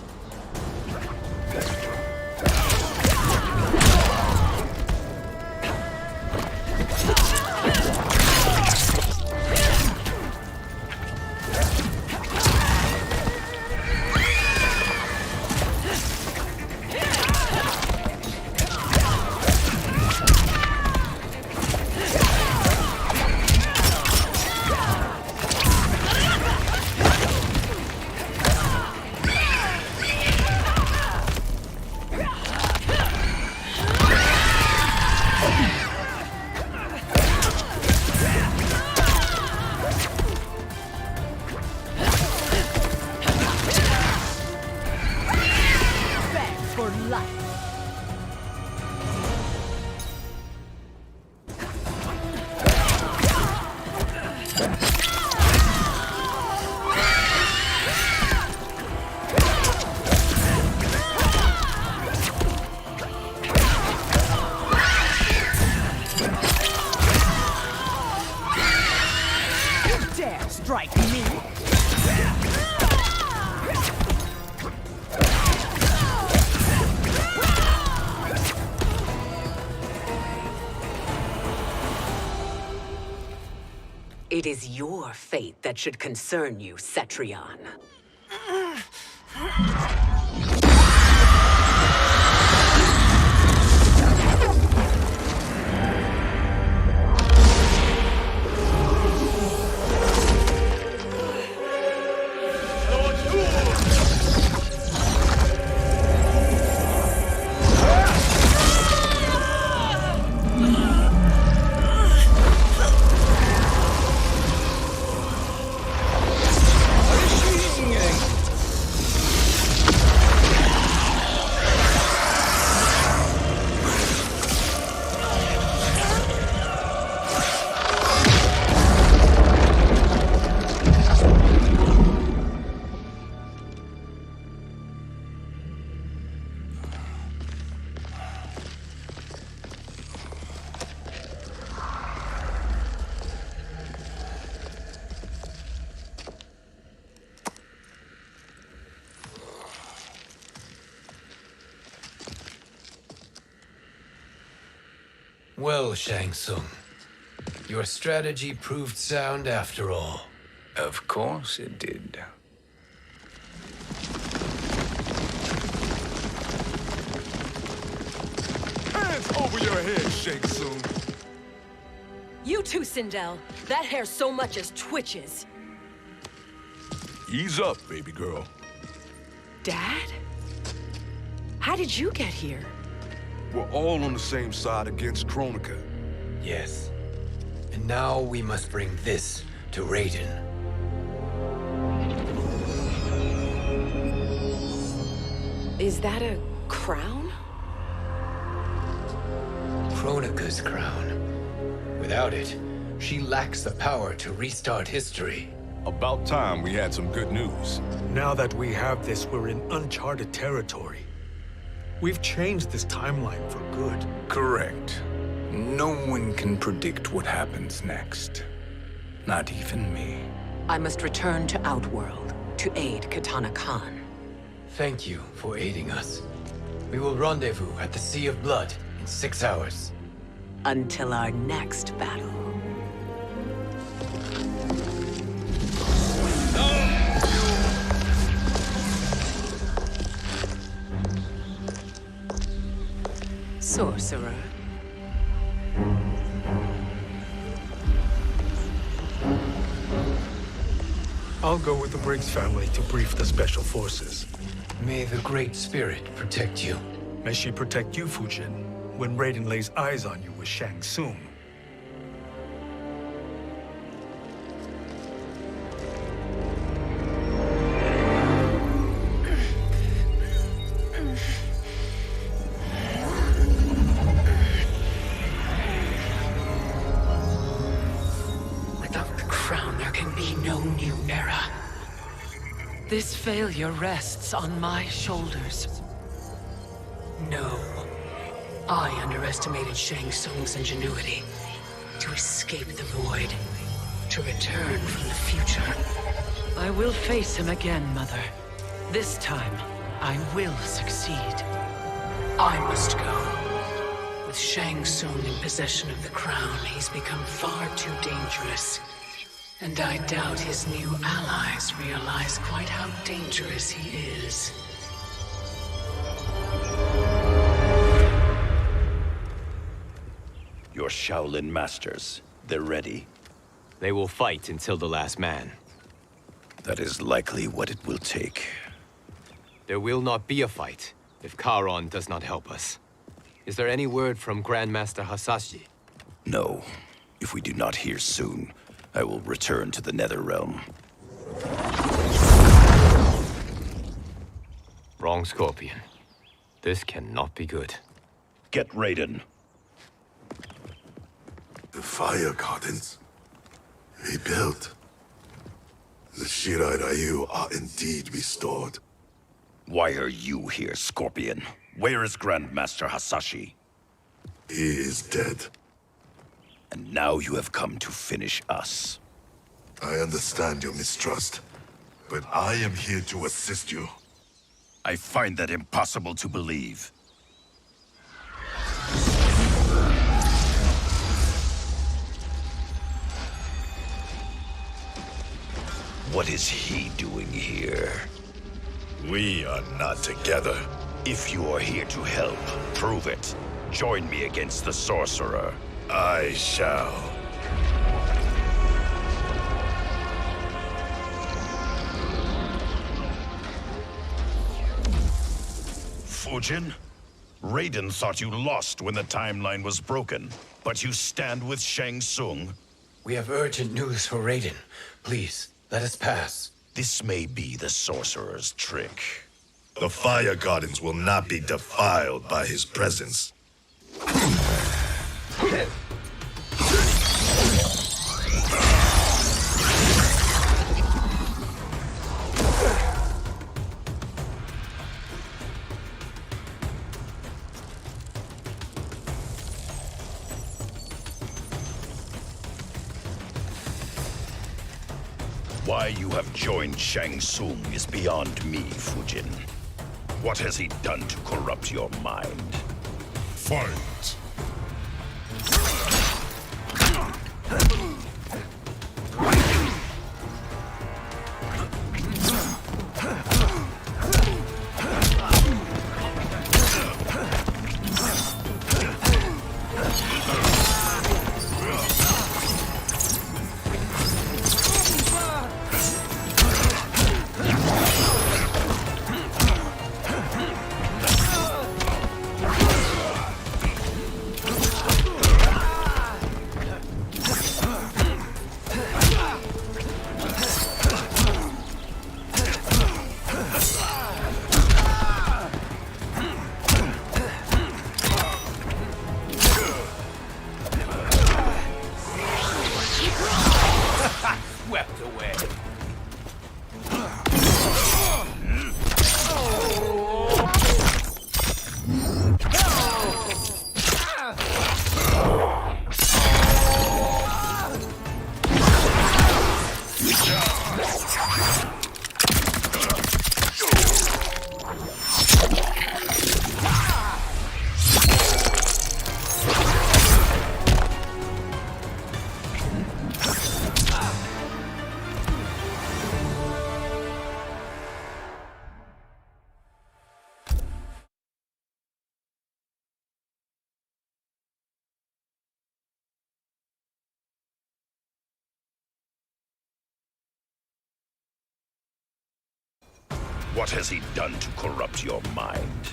Strike me! It is your fate that should concern you, Cetrion. Well, Shang Tsung, your strategy proved sound after all. Of course it did. Hands over your head, Shang Tsung. You too, Sindel. That hair so much as twitches. Ease up, baby girl. Dad? How did you get here? We're all on the same side against Kronika. Yes. And now we must bring this to Raiden. Is that a crown? Kronika's crown. Without it, she lacks the power to restart history. About time we had some good news. Now that we have this, we're in uncharted territory. We've changed this timeline for good. Correct. No one can predict what happens next. Not even me. I must return to Outworld to aid Katana Khan. Thank you for aiding us. We will rendezvous at the Sea of Blood in 6 hours. Until our next battle. sorcerer. I'll go with the Briggs family to brief the Special Forces. May the Great Spirit protect you. May she protect you, Fujin, when Raiden lays eyes on you with Shang Tsung. This failure rests on my shoulders. No. I underestimated Shang Tsung's ingenuity. To escape the void. To return from the future. I will face him again, Mother. This time, I will succeed. I must go. With Shang Tsung in possession of the crown, he's become far too dangerous. And I doubt his new allies realize quite how dangerous he is. Your Shaolin masters, they're ready. They will fight until the last man. That is likely what it will take. There will not be a fight if Charon does not help us. Is there any word from Grandmaster Hasashi? No. If we do not hear soon, I will return to the Netherrealm. Wrong, Scorpion. This cannot be good. Get Raiden. The fire gardens. Rebuilt. The Shirai Ryu are indeed restored. Why are you here, Scorpion? Where is Grandmaster Hasashi? He is dead. And now you have come to finish us. I understand your mistrust, but I am here to assist you. I find that impossible to believe. What is he doing here? We are not together. If you are here to help, prove it. Join me against the sorcerer. I shall. Fujin? Raiden thought you lost when the timeline was broken, but you stand with Shang Tsung. We have urgent news for Raiden. Please, let us pass. This may be the sorcerer's trick. The fire gardens will not be defiled by his presence. Why you have joined Shang Tsung is beyond me, Fujin. What has he done to corrupt your mind? Fight! What has he done to corrupt your mind?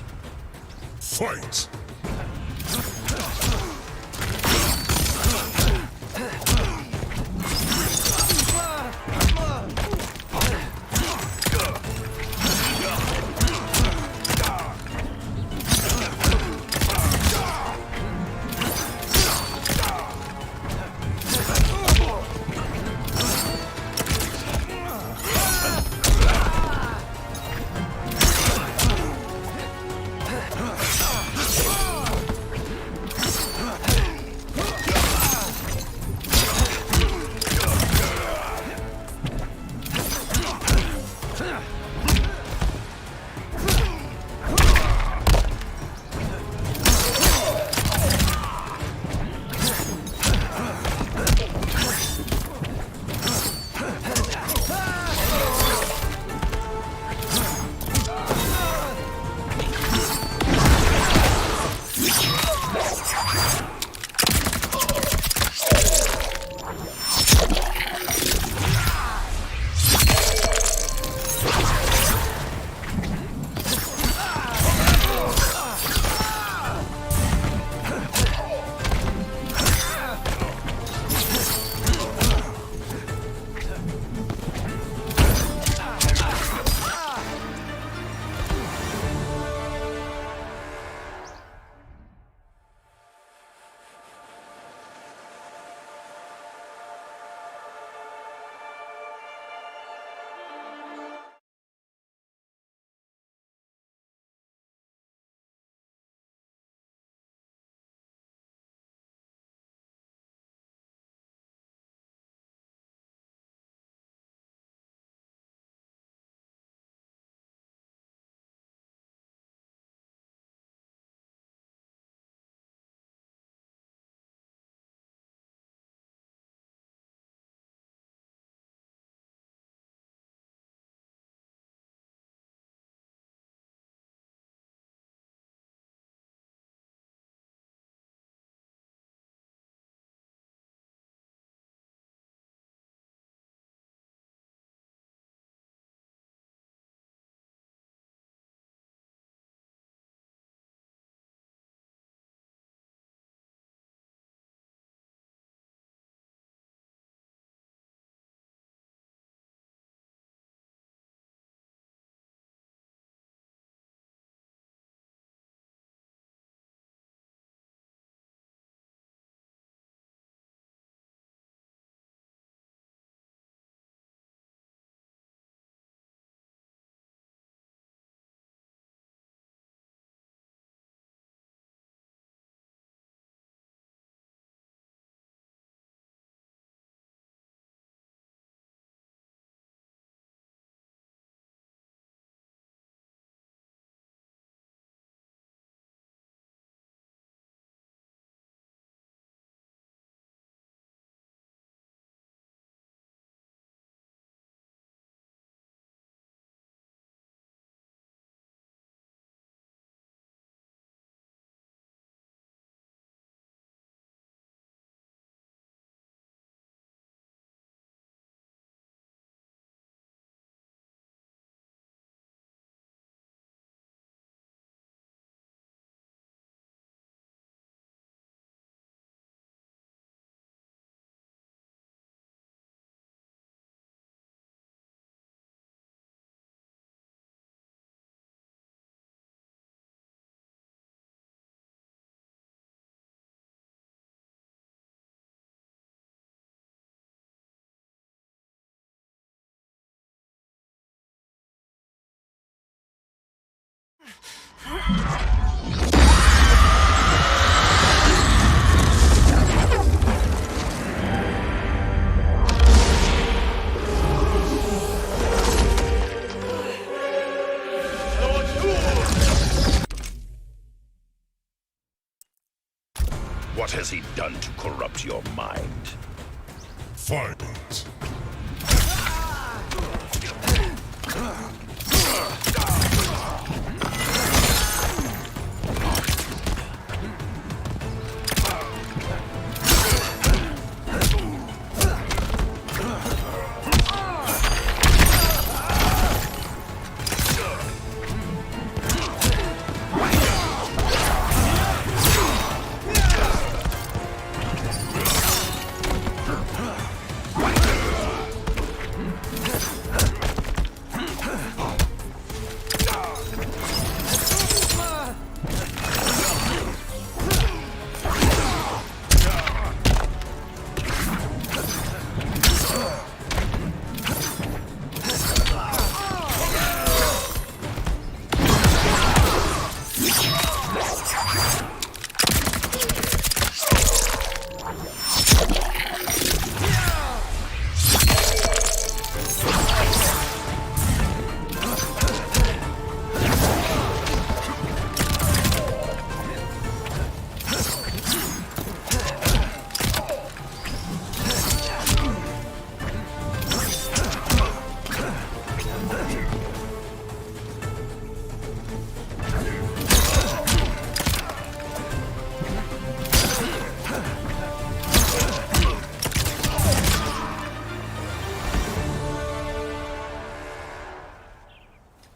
Fight! What has he done to corrupt your mind? Fight!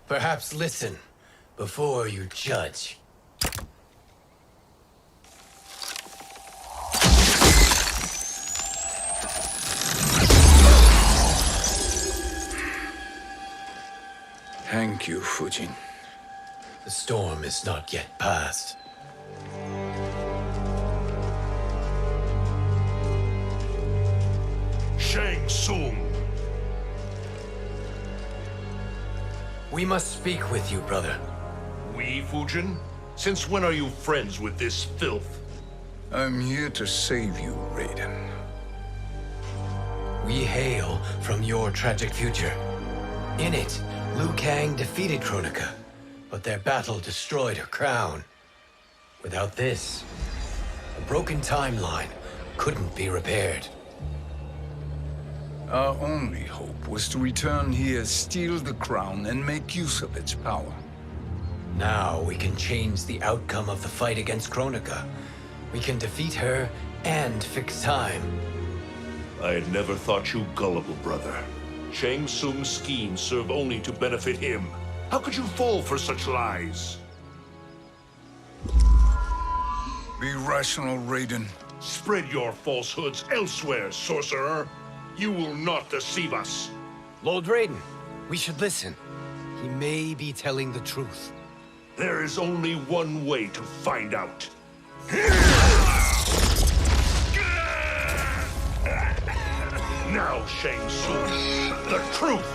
Perhaps listen before you judge. Thank you, Fujin. The storm is not yet past. Shang Tsung! We must speak with you, brother. We, Fujin? Since when are you friends with this filth? I'm here to save you, Raiden. We hail from your tragic future. In it, Liu Kang defeated Kronika, but their battle destroyed her crown. Without this, a broken timeline couldn't be repaired. Our only hope was to return here, steal the crown, and make use of its power. Now we can change the outcome of the fight against Kronika. We can defeat her and fix time. I had never thought you gullible, brother. Shang Tsung's schemes serve only to benefit him. How could you fall for such lies? Be rational, Raiden. Spread your falsehoods elsewhere, sorcerer. You will not deceive us. Lord Raiden, we should listen. He may be telling the truth. There is only one way to find out. Now, Shang Tsung, the truth!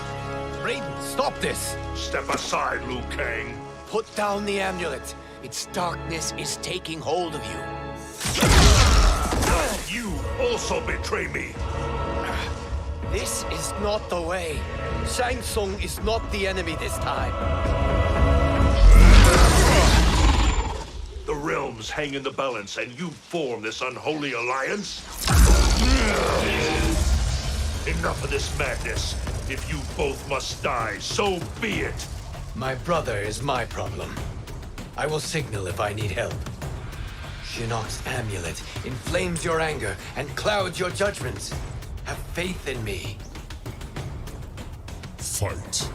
Raiden, stop this! Step aside, Liu Kang. Put down the amulet. Its darkness is taking hold of you. You also betray me. This is not the way. Shang Tsung is not the enemy this time. The realms hang in the balance, and you form this unholy alliance? Enough of this madness. If you both must die, so be it. My brother is my problem. I will signal if I need help. Shinnok's amulet inflames your anger and clouds your judgments. Have faith in me. Fight.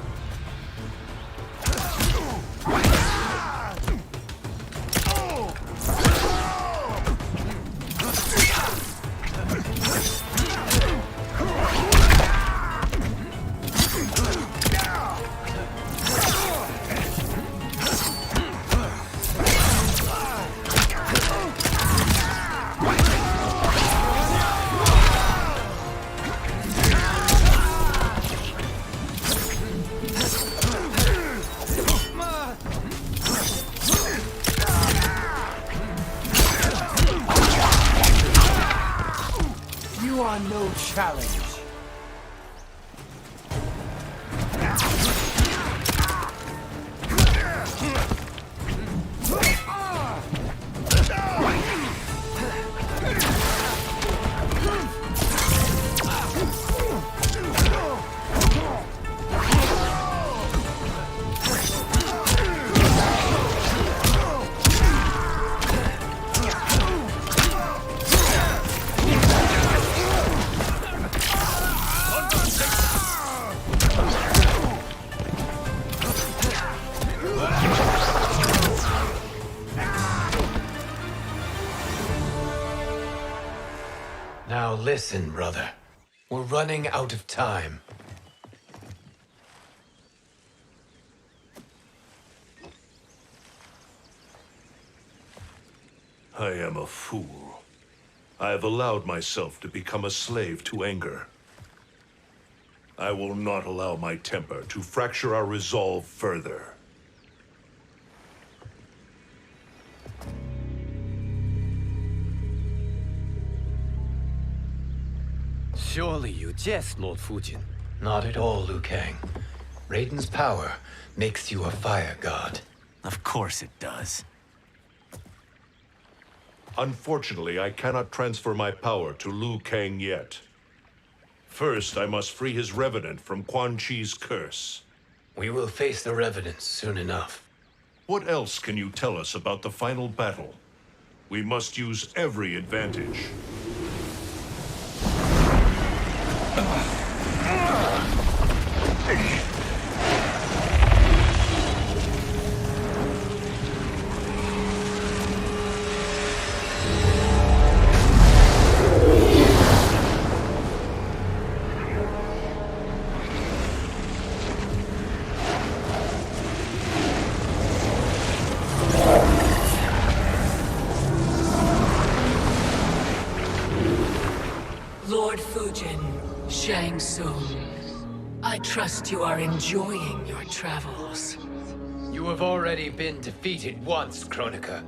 You are no challenge. Now listen, brother. We're running out of time. I am a fool. I have allowed myself to become a slave to anger. I will not allow my temper to fracture our resolve further. Surely you jest, Lord Fujin. Not at all, Liu Kang. Raiden's power makes you a fire god. Of course it does. Unfortunately, I cannot transfer my power to Liu Kang yet. First, I must free his revenant from Quan Chi's curse. We will face the revenants soon enough. What else can you tell us about the final battle? We must use every advantage. Fujin, Shang Tsung. I trust you are enjoying your travels. You have already been defeated once, Kronika.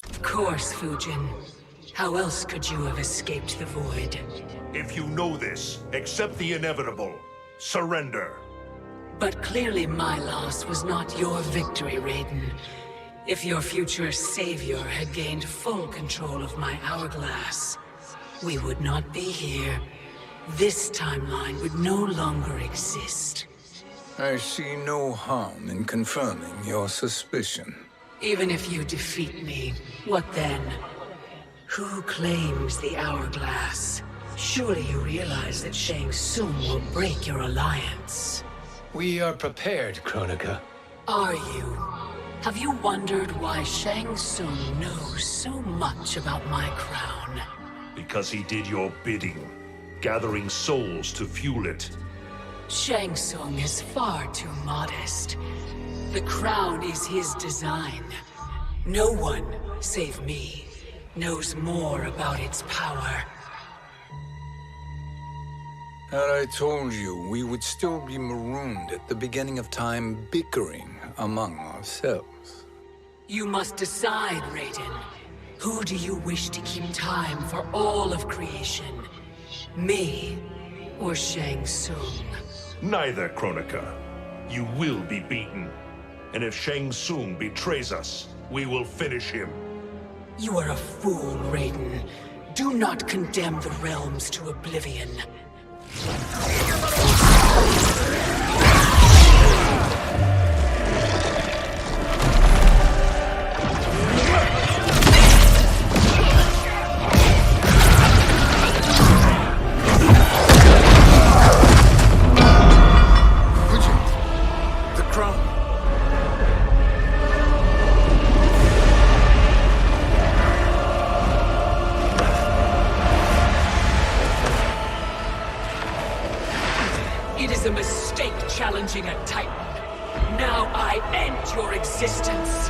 Of course, Fujin. How else could you have escaped the void? If you know this, accept the inevitable. Surrender. But clearly my loss was not your victory, Raiden. If your future savior had gained full control of my hourglass, we would not be here. This timeline would no longer exist. I see no harm in confirming your suspicion. Even if you defeat me, what then? Who claims the hourglass? Surely you realize that Shang Tsung will break your alliance. We are prepared, Kronika. Are you? Have you wondered why Shang Tsung knows so much about my crown? Because he did your bidding, gathering souls to fuel it. Shang Tsung is far too modest. The crown is his design. No one, save me, knows more about its power. Had I told you, we would still be marooned at the beginning of time, bickering among ourselves. You must decide, Raiden. Who do you wish to keep time for all of creation? Me or Shang Tsung? Neither, Kronika. You will be beaten. And if Shang Tsung betrays us, we will finish him. You are a fool, Raiden. Do not condemn the realms to oblivion. The crown. It is a mistake challenging a Titan. Now I end your existence.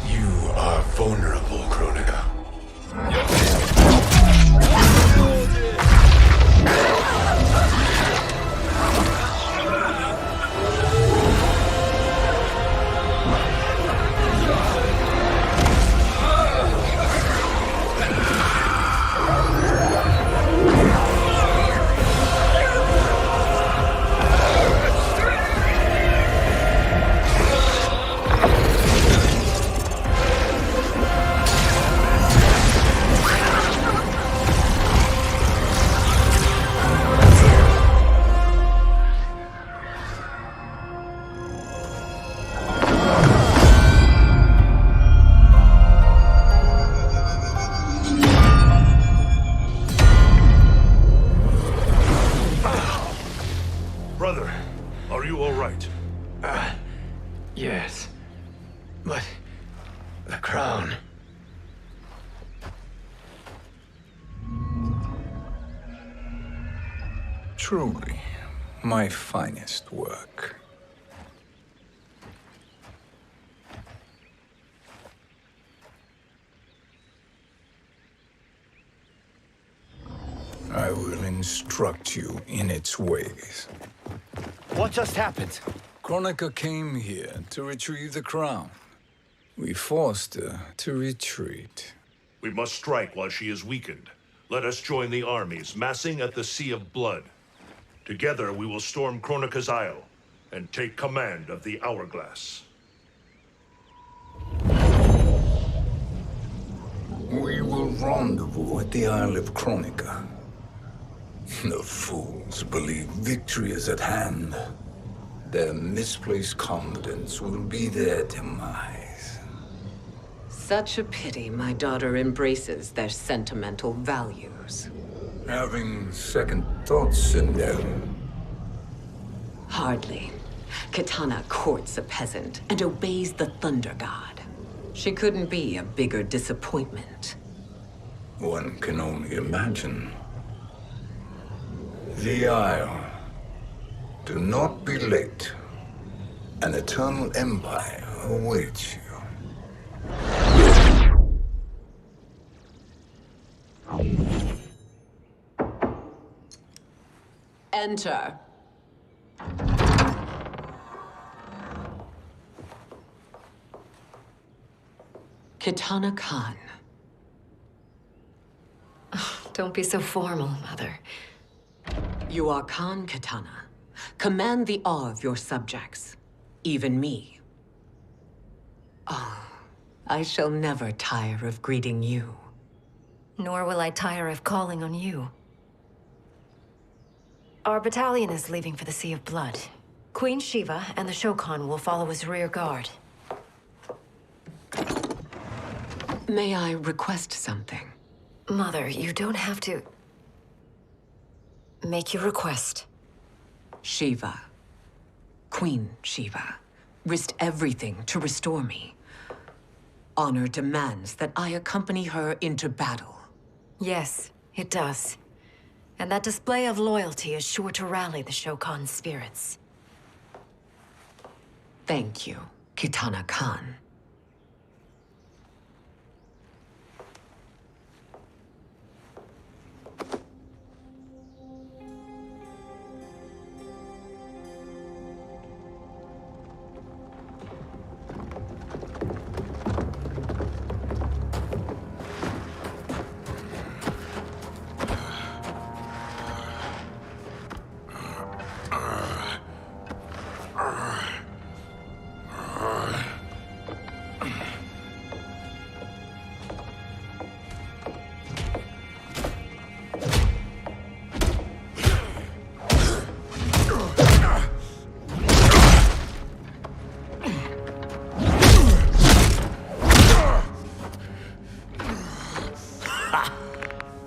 You are vulnerable, Kronika. Truly, my finest work. I will instruct you in its ways. What just happened? Kronika came here to retrieve the crown. We forced her to retreat. We must strike while she is weakened. Let us join the armies, massing at the Sea of Blood. Together we will storm Kronika's Isle and take command of the Hourglass. We will rendezvous at the Isle of Kronika. The fools believe victory is at hand. Their misplaced confidence will be their demise. Such a pity my daughter embraces their sentimental values. Having second thoughts, Sindel. Hardly. Kitana courts a peasant and obeys the Thunder God. She couldn't be a bigger disappointment. One can only imagine. The Isle. Do not be late. An eternal empire awaits you. Enter. Kitana Khan. Don't be so formal, Mother. You are Khan Kitana. Command the awe of your subjects, even me. Oh, I shall never tire of greeting you. Nor will I tire of calling on you. Our battalion is leaving for the Sea of Blood. Queen Shiva and the Shokan will follow as rear guard. May I request something? Mother, you don't have to... Make your request. Shiva, Queen Shiva, risked everything to restore me. Honor demands that I accompany her into battle. Yes, it does. And that display of loyalty is sure to rally the Shokan's spirits. Thank you, Kitana Khan.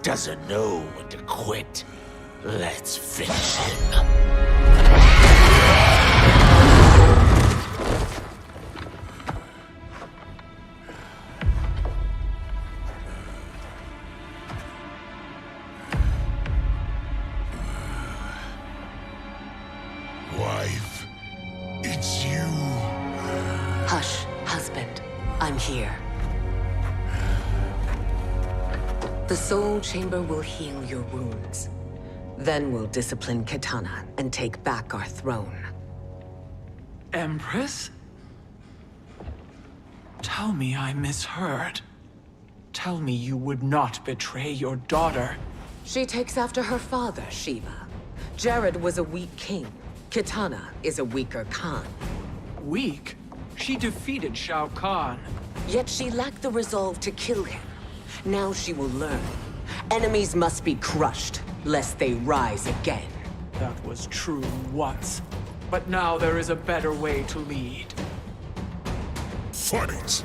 Doesn't know when to quit. Let's finish him. Wife, it's you. Hush, husband. I'm here. The Soul Chamber will heal your wounds. Then we'll discipline Kitana and take back our throne. Empress? Tell me I misheard. Tell me you would not betray your daughter. She takes after her father, Shiva. Jared was a weak king. Kitana is a weaker Khan. Weak? She defeated Shao Kahn. Yet she lacked the resolve to kill him. Now she will learn. Enemies must be crushed, lest they rise again. That was true once. But now there is a better way to lead. Fight!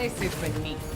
decisive beneath.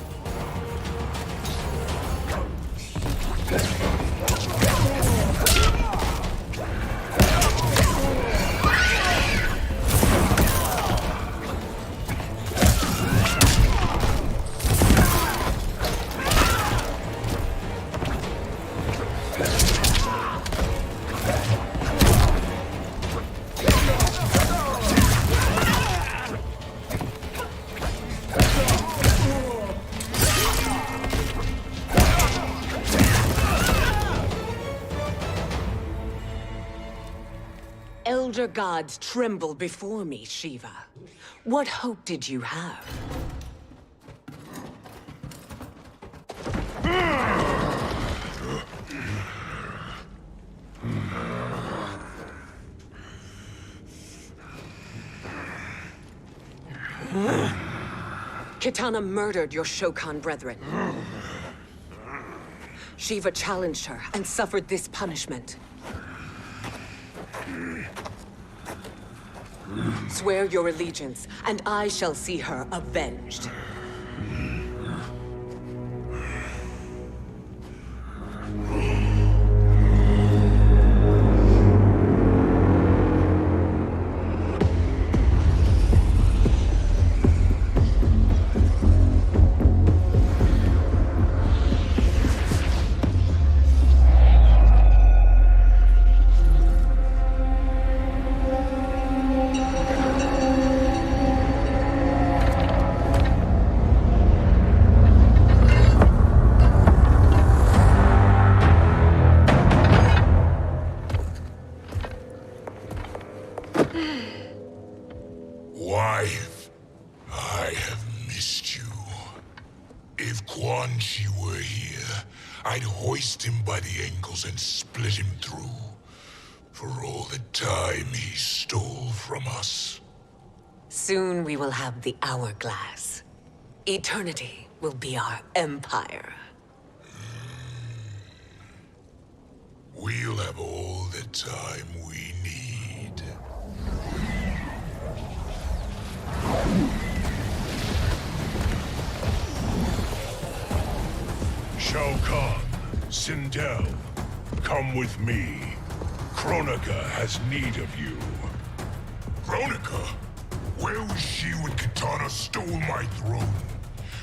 Elder gods tremble before me, Shiva. What hope did you have? Kitana murdered your Shokan brethren. Shiva challenged her and suffered this punishment. Swear your allegiance, and I shall see her avenged. Wife, I have missed you. If Quan Chi were here, I'd hoist him by the ankles and split him through. For all the time he stole from us. Soon we will have the hourglass. Eternity will be our empire. We'll have all the time we need. Shao Kahn, Sindel, come with me. Kronika has need of you. Kronika? Where was she when Kitana stole my throne?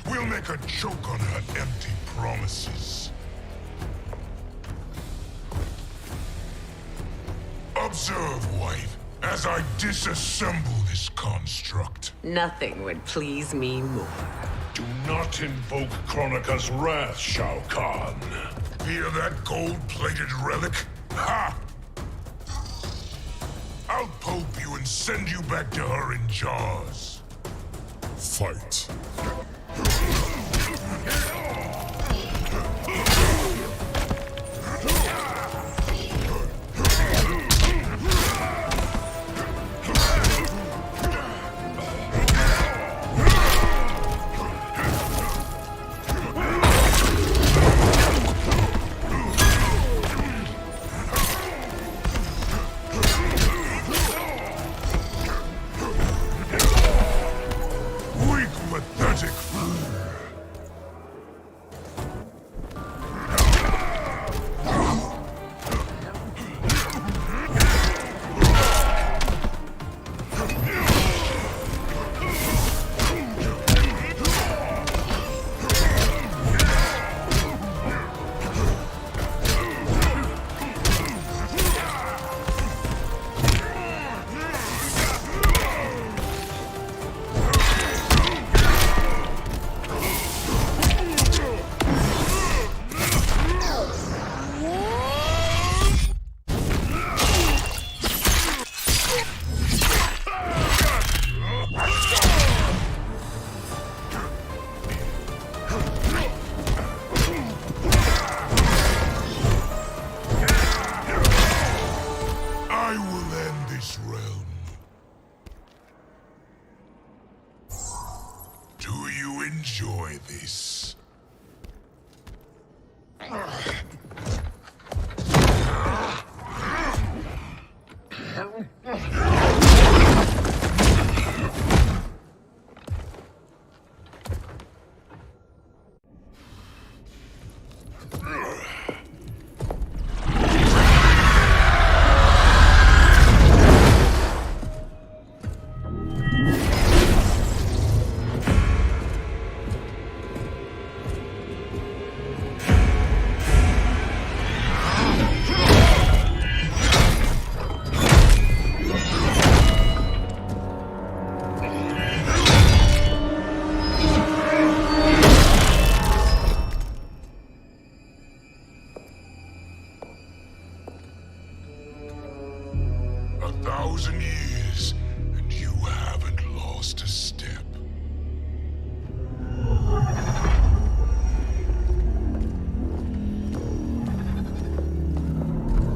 We'll make a joke on her empty promises. Observe, wife, as I disassemble this construct. Nothing would please me more. Do not invoke Kronika's wrath, Shao Kahn. Hear that gold-plated relic? Ha! I'll pope you and send you back to her in jars. Fight. Enjoy this. 1,000 years, and you haven't lost a step.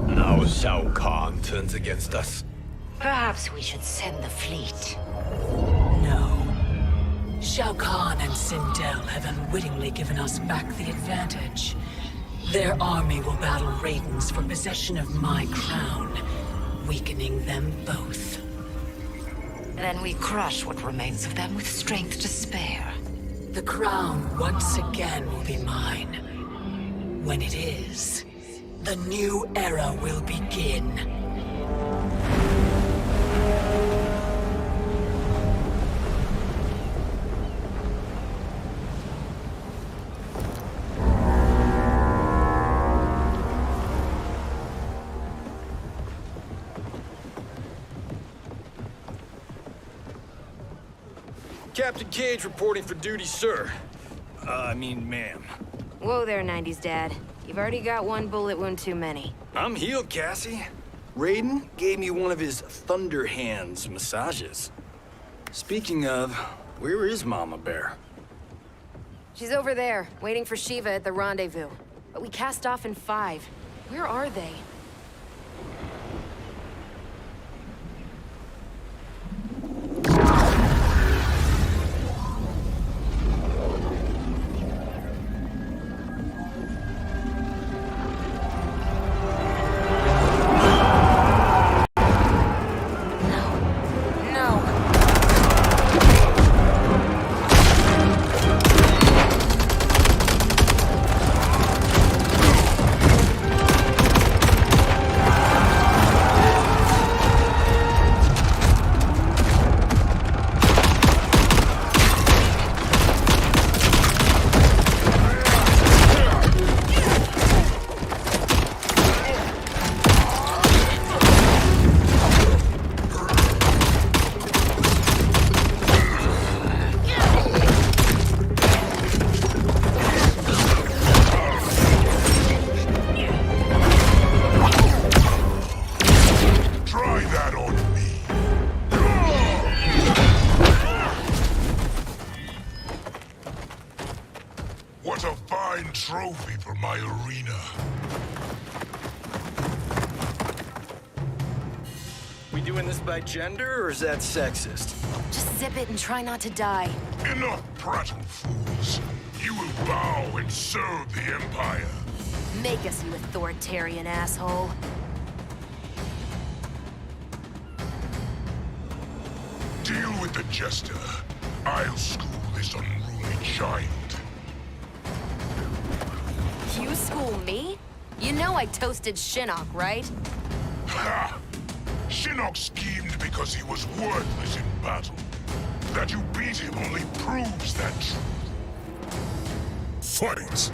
Now Shao Kahn turns against us. Perhaps we should send the fleet. No. Shao Kahn and Sindel have unwittingly given us back the advantage. Their army will battle Raidens for possession of my crown, weakening them both. Then we crush what remains of them with strength to spare. The crown once again will be mine. When it is, the new era will begin. Captain Cage reporting for duty, sir. Ma'am. Whoa there, 90s dad. You've already got one bullet wound too many. I'm healed, Cassie. Raiden gave me one of his Thunder Hands massages. Speaking of, where is Mama Bear? She's over there, waiting for Shiva at the rendezvous. But we cast off in 5. Where are they? What a fine trophy for my arena. We doing this by gender, or is that sexist? Just zip it and try not to die. Enough prattle, fools. You will bow and serve the Empire. Make us, you authoritarian asshole. Deal with the Jester. I'll school this unruly giant. You school me? You know I toasted Shinnok, right? Ha! Shinnok schemed because he was worthless in battle. That you beat him only proves that truth. Fight!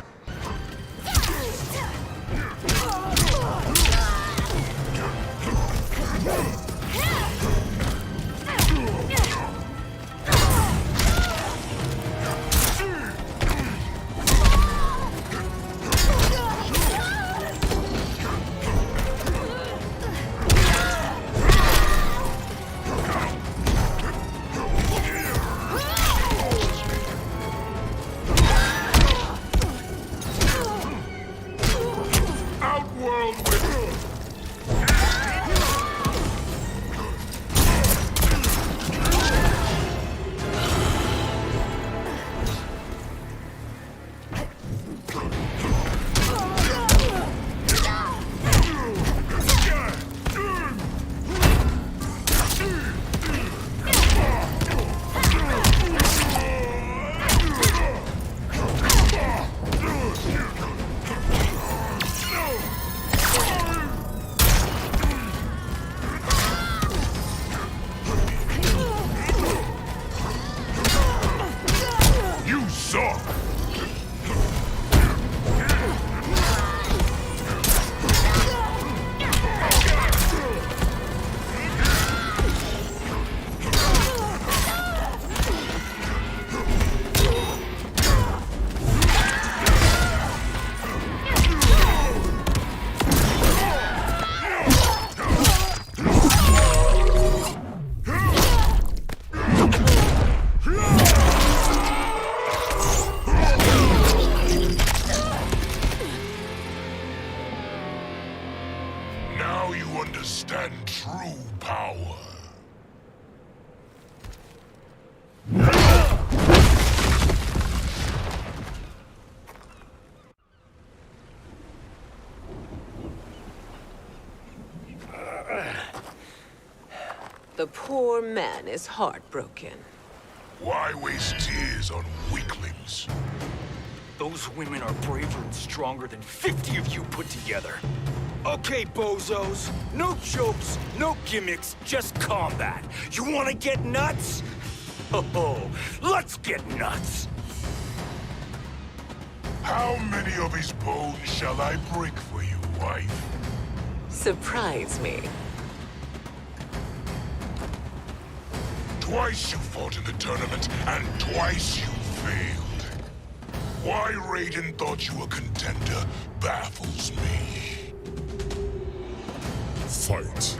Outworld with The poor man is heartbroken. Why waste tears on weaklings? Those women are braver and stronger than 50 of you put together. Okay, bozos. No jokes, no gimmicks, just combat. You wanna get nuts? Oh, let's get nuts! How many of his bones shall I break for you, wife? Surprise me. Twice you fought in the tournament, and twice you failed. Why Raiden thought you a contender baffles me. Fight.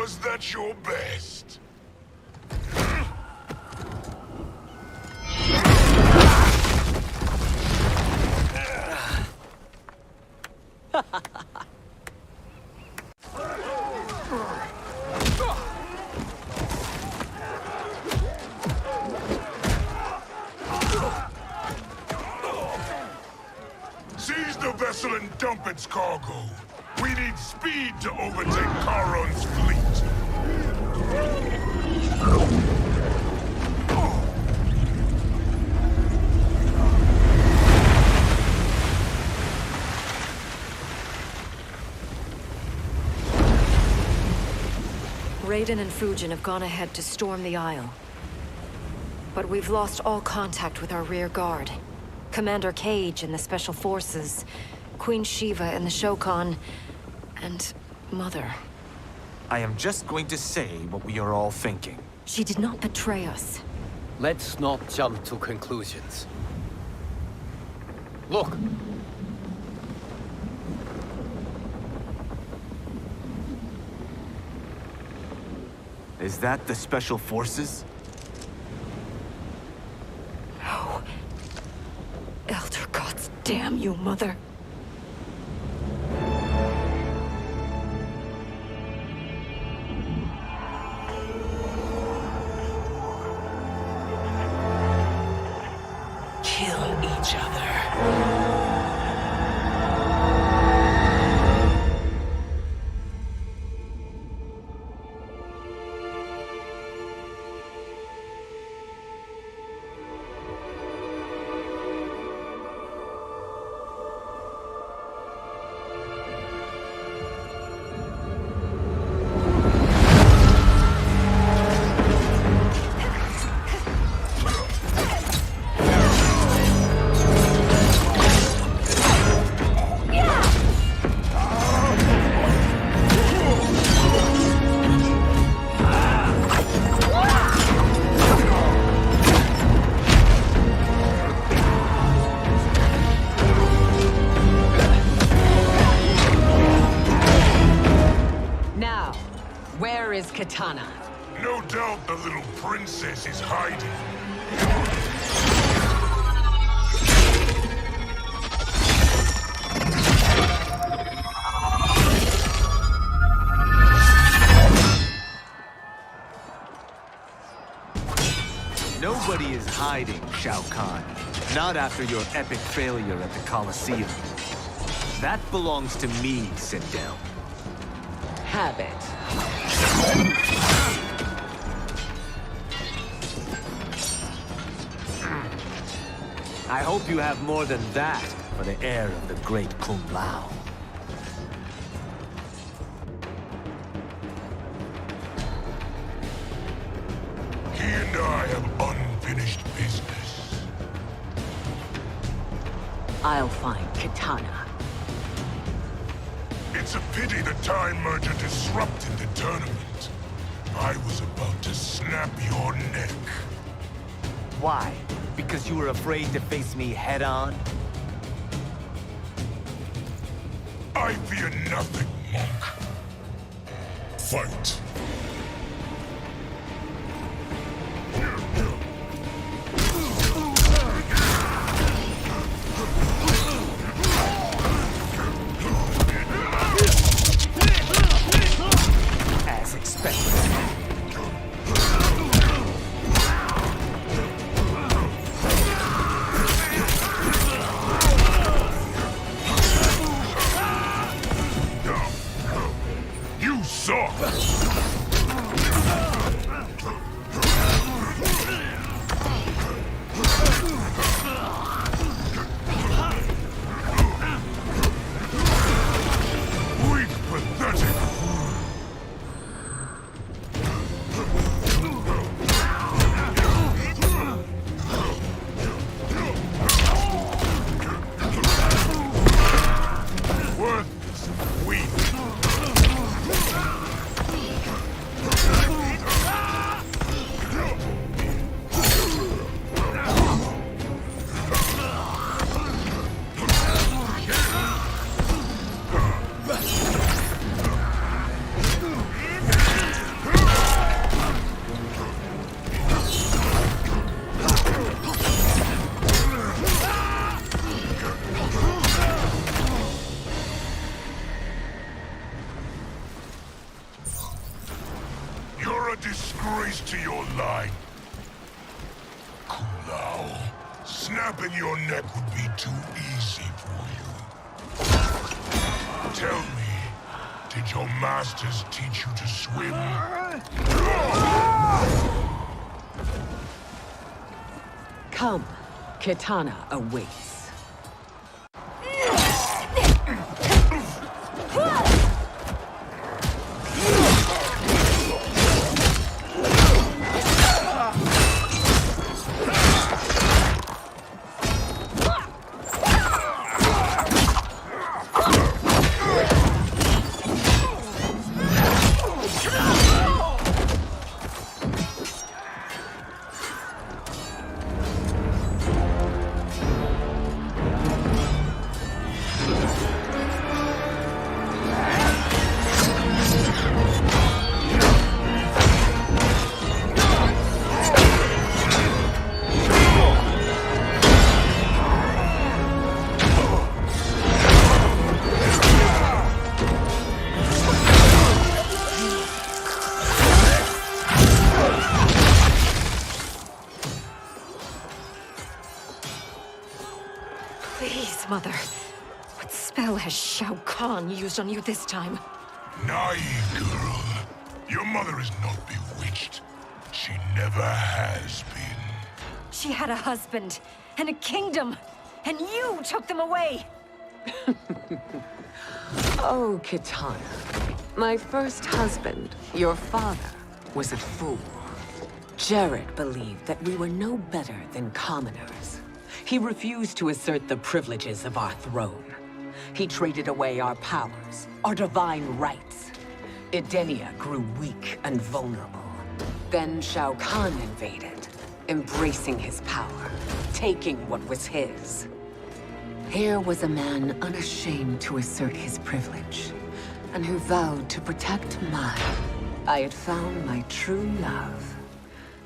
Was that your best? Seize the vessel and dump its cargo. We need speed to overtake Charon's fleet. Raiden and Fujin have gone ahead to storm the Isle. But we've lost all contact with our rear guard. Commander Cage and the Special Forces, Queen Shiva and the Shokan, and Mother. I am just going to say what we are all thinking. She did not betray us. Let's not jump to conclusions. Look! Is that the Special Forces? No. Elder gods damn you, Mother. Kill each other. Where is Kitana? No doubt the little princess is hiding. Nobody is hiding, Shao Kahn. Not after your epic failure at the Colosseum. That belongs to me, Sindel. Have it. I hope you have more than that for the heir of the great Kung Lao. He and I have unfinished business. I'll find Kitana. It's a pity the Time Merger disrupted the tournament. I was about to snap your neck. Why? Because you were afraid to face me head-on? I fear nothing, monk. Fight. As expected. You suck! Weak, pathetic. Worthless, weak. You're a disgrace to your line. Kung Lao, snapping your neck would be too easy for you. Tell me, did your masters teach you to swim? Come, Kitana awaits. Please, Mother. What spell has Shao Kahn used on you this time? Naive girl. Your mother is not bewitched. She never has been. She had a husband and a kingdom, and you took them away! Oh, Kitana. My first husband, your father, was a fool. Jared believed that we were no better than commoners. He refused to assert the privileges of our throne. He traded away our powers, our divine rights. Edenia grew weak and vulnerable. Then Shao Kahn invaded, embracing his power, taking what was his. Here was a man unashamed to assert his privilege, and who vowed to protect mine. I had found my true love,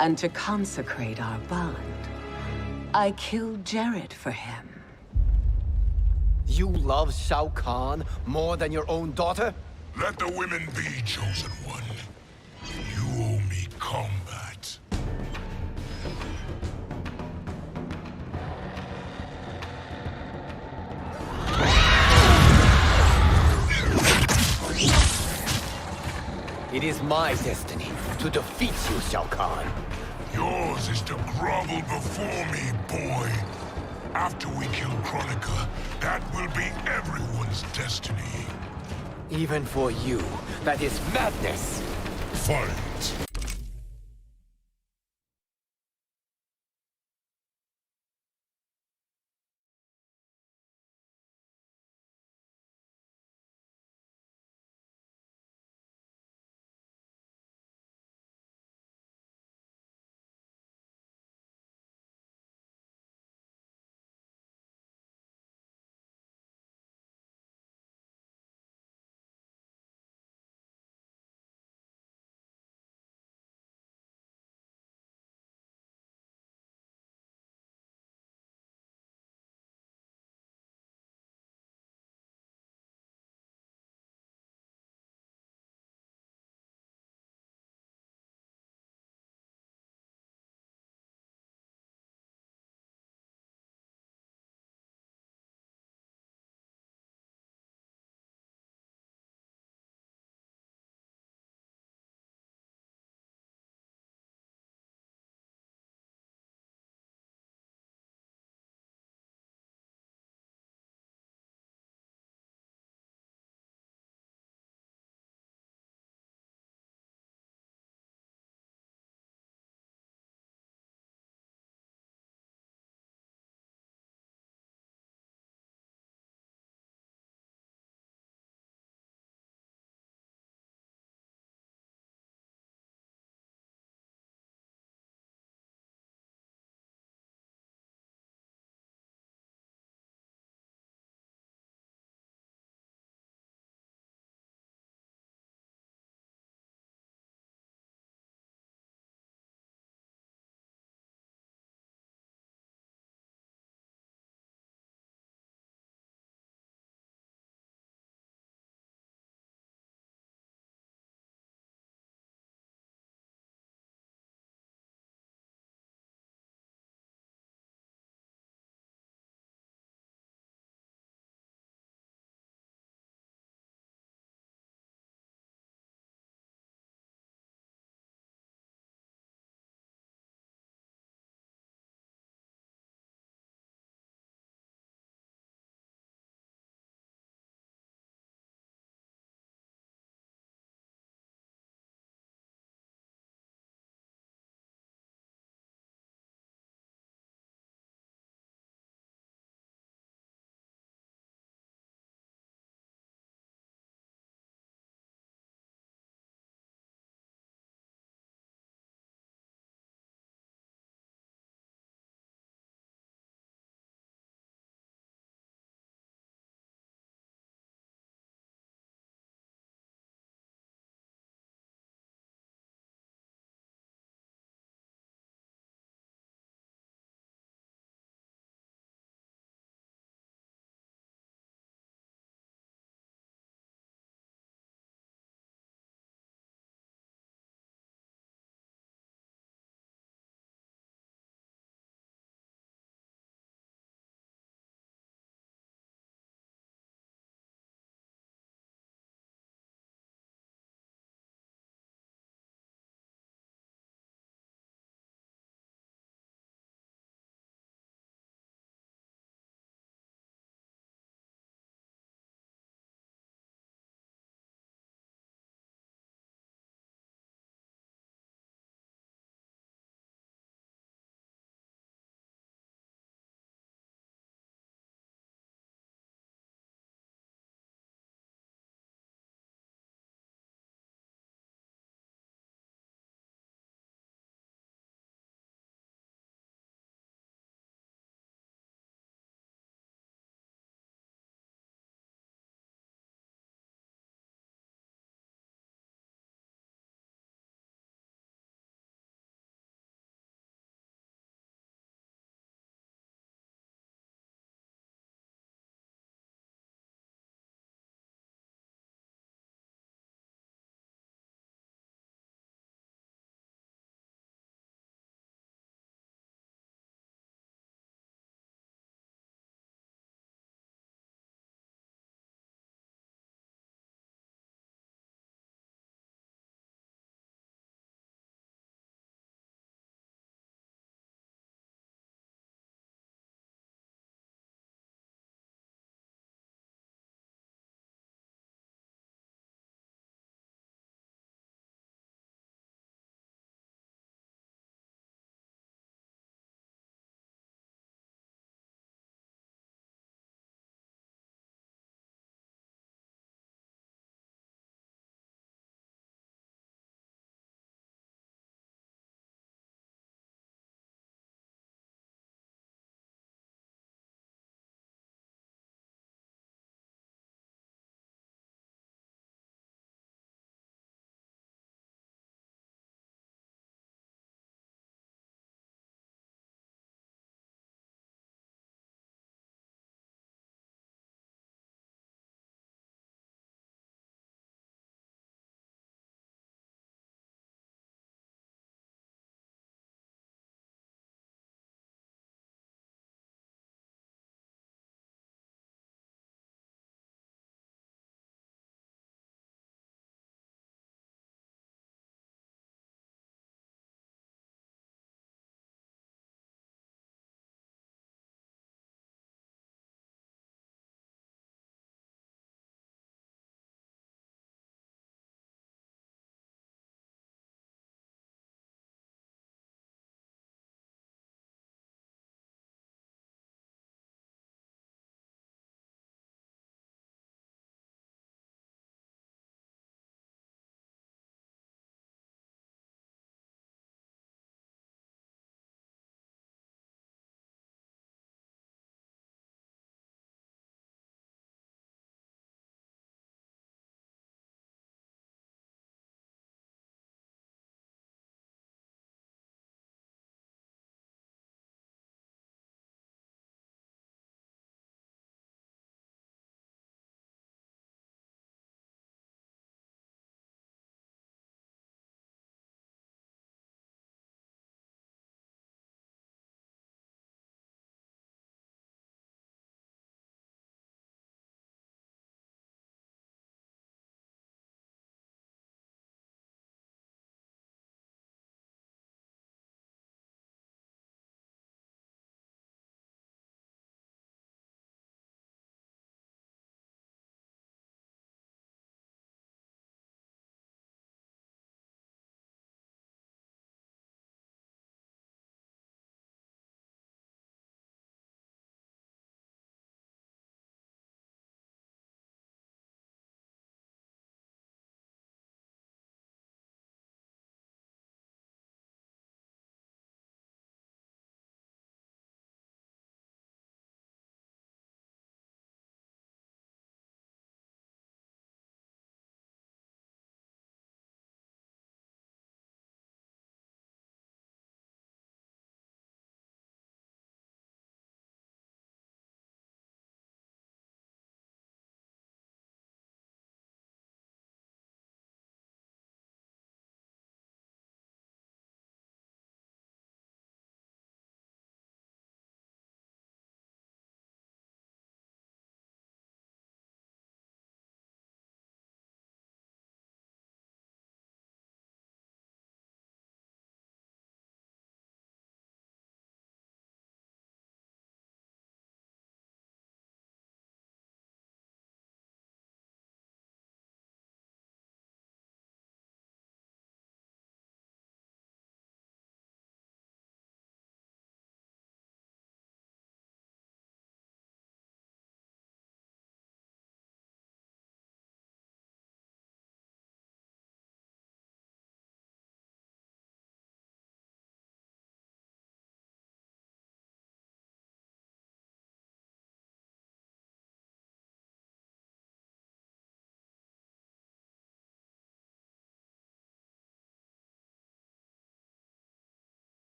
and to consecrate our bond, I killed Jared for him. You love Shao Kahn more than your own daughter? Let the women be, Chosen One. You owe me combat. It is my destiny to defeat you, Shao Kahn. Yours is to grovel before me, boy. After we kill Kronika, that will be everyone's destiny. Even for you, that is madness! Fight!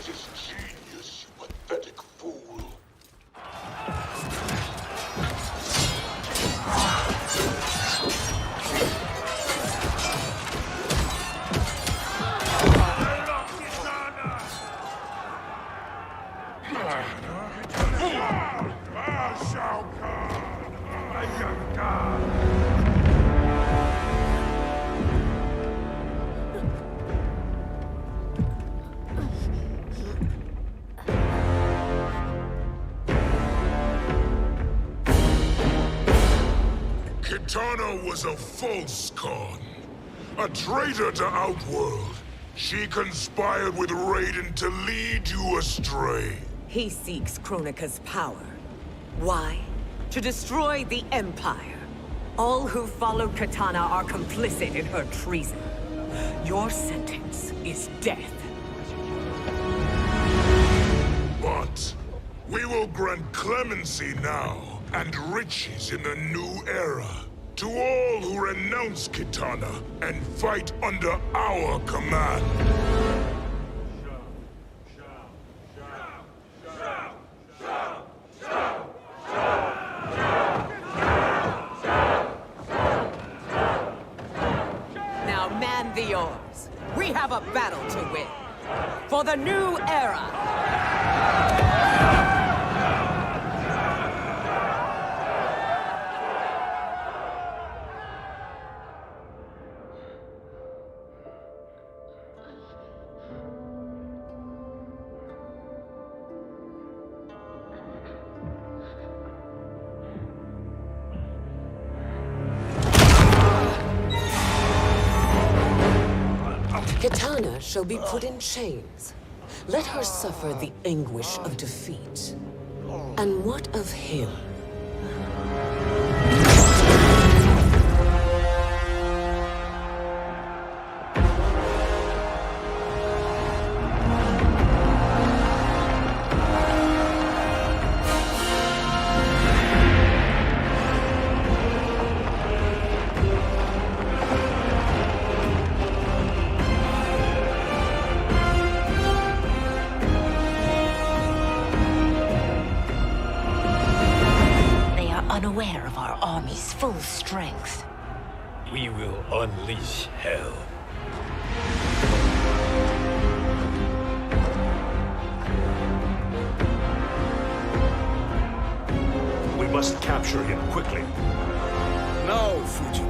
is genius, you pathetic fool. Shao Kahn, my young god. Kitana was a false Khan, a traitor to Outworld. She conspired with Raiden to lead you astray. He seeks Kronika's power. Why? To destroy the Empire. All who followed Kitana are complicit in her treason. Your sentence is death. But we will grant clemency now and riches in the new era to all who renounce Kitana and fight under our command. Now man the oars. We have a battle to win. For the new era. Kitana shall be put in chains. Let her suffer the anguish of defeat. And what of him? Unaware of our army's full strength. We will unleash hell. We must capture him quickly. No, Fujin.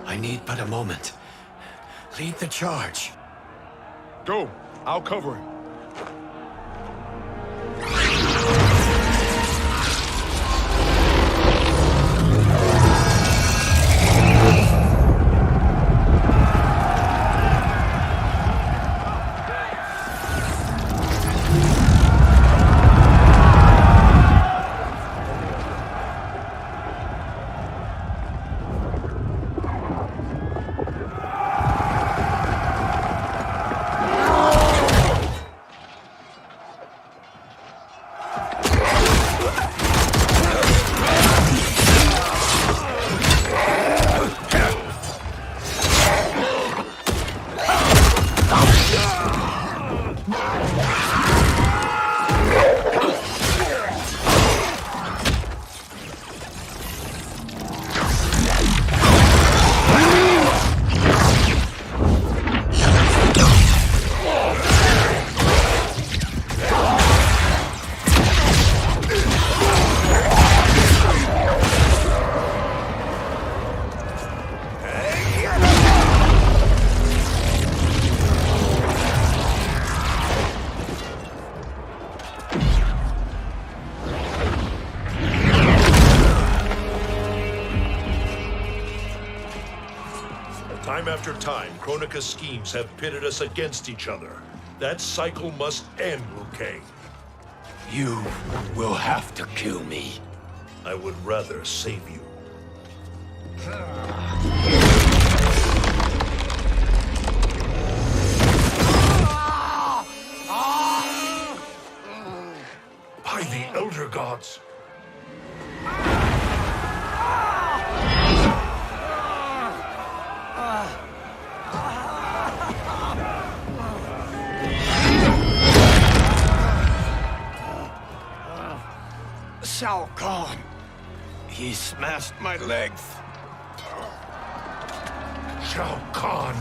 I need but a moment. Lead the charge. Go. I'll cover him. Time after time, Kronika's schemes have pitted us against each other. That cycle must end, Liu Kang. You will have to kill me. I would rather save you. By the Elder Gods! Shao Kahn! He smashed my legs. Shao Kahn!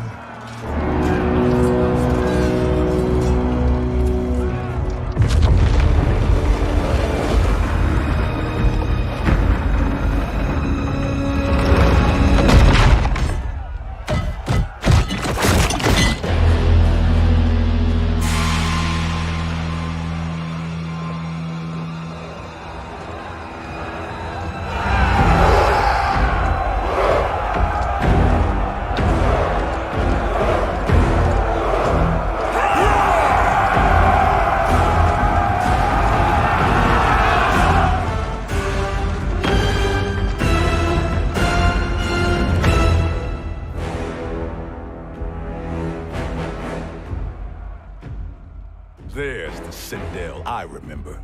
There's the Citadel I remember.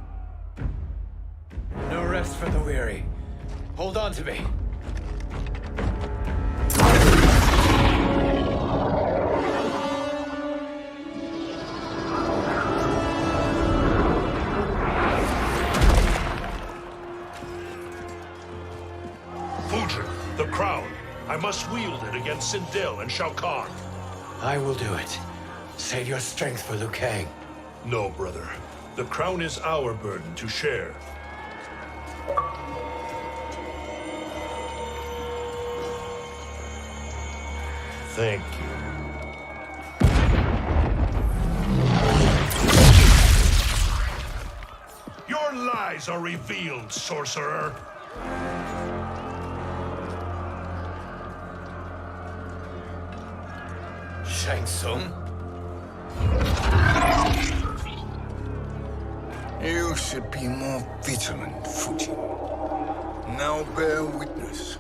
No rest for the weary. Hold on to me. Fujin, the crown. I must wield it against Sindel and Shao Kahn. I will do it. Save your strength for Liu Kang. No, brother. The crown is our burden to share. Thank you. Your lies are revealed, sorcerer. Shang Tsung? You should be more vigilant, Fujin. Now bear witness,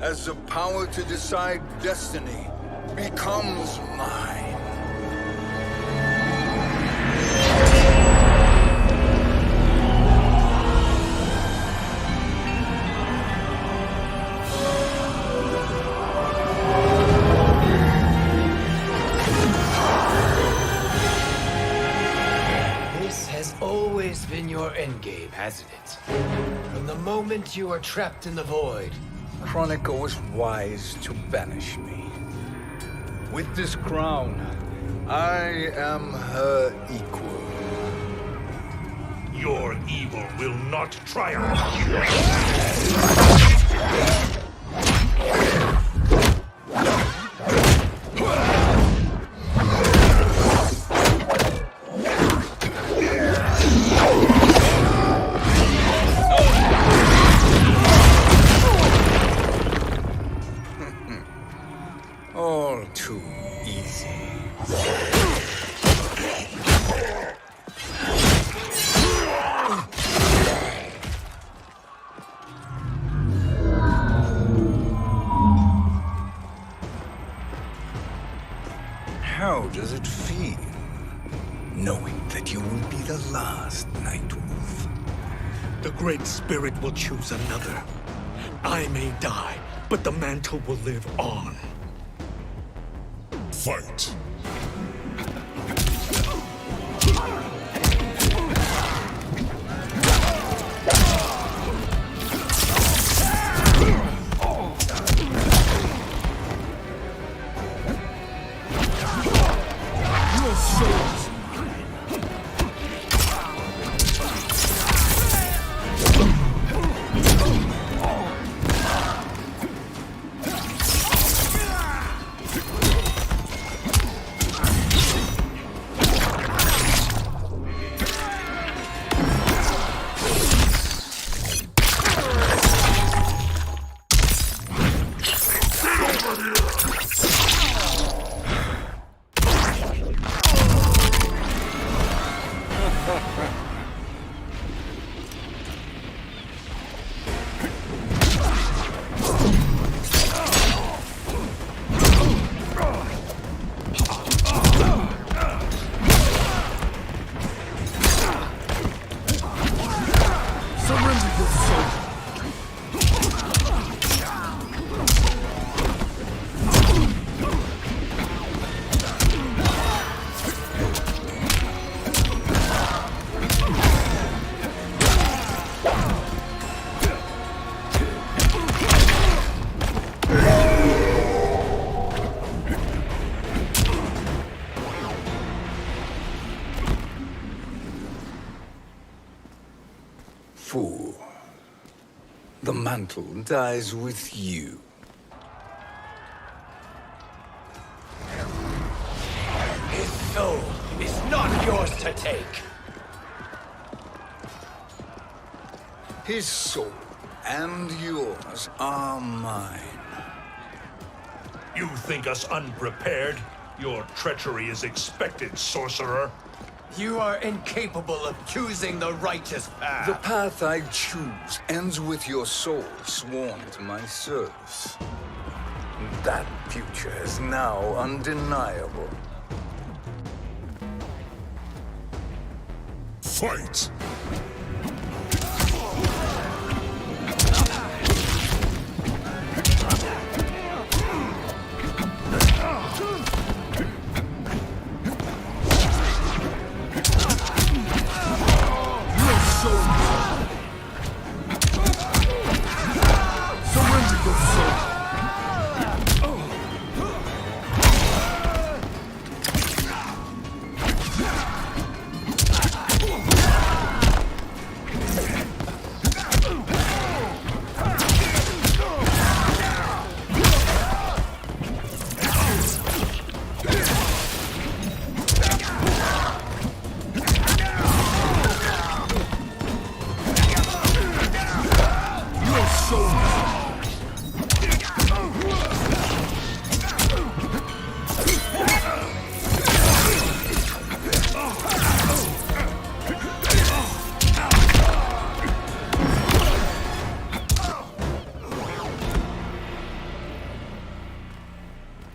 as the power to decide destiny becomes mine. Always been your endgame, hasn't it? From the moment you were trapped in the void. Kronika was wise to banish me. With this crown, I am her equal. Your evil will not triumph. All too easy. How does it feel, knowing that you will be the last Nightwolf? The Great Spirit will choose another. I may die, but the mantle will live on. Fight. Your soul is fool. The mantle dies with you. His soul is not yours to take. His soul and yours are mine. You think us unprepared? Your treachery is expected, sorcerer. You are incapable of choosing the righteous path. The path I choose ends with your soul sworn to my service. That future is now undeniable. Fight!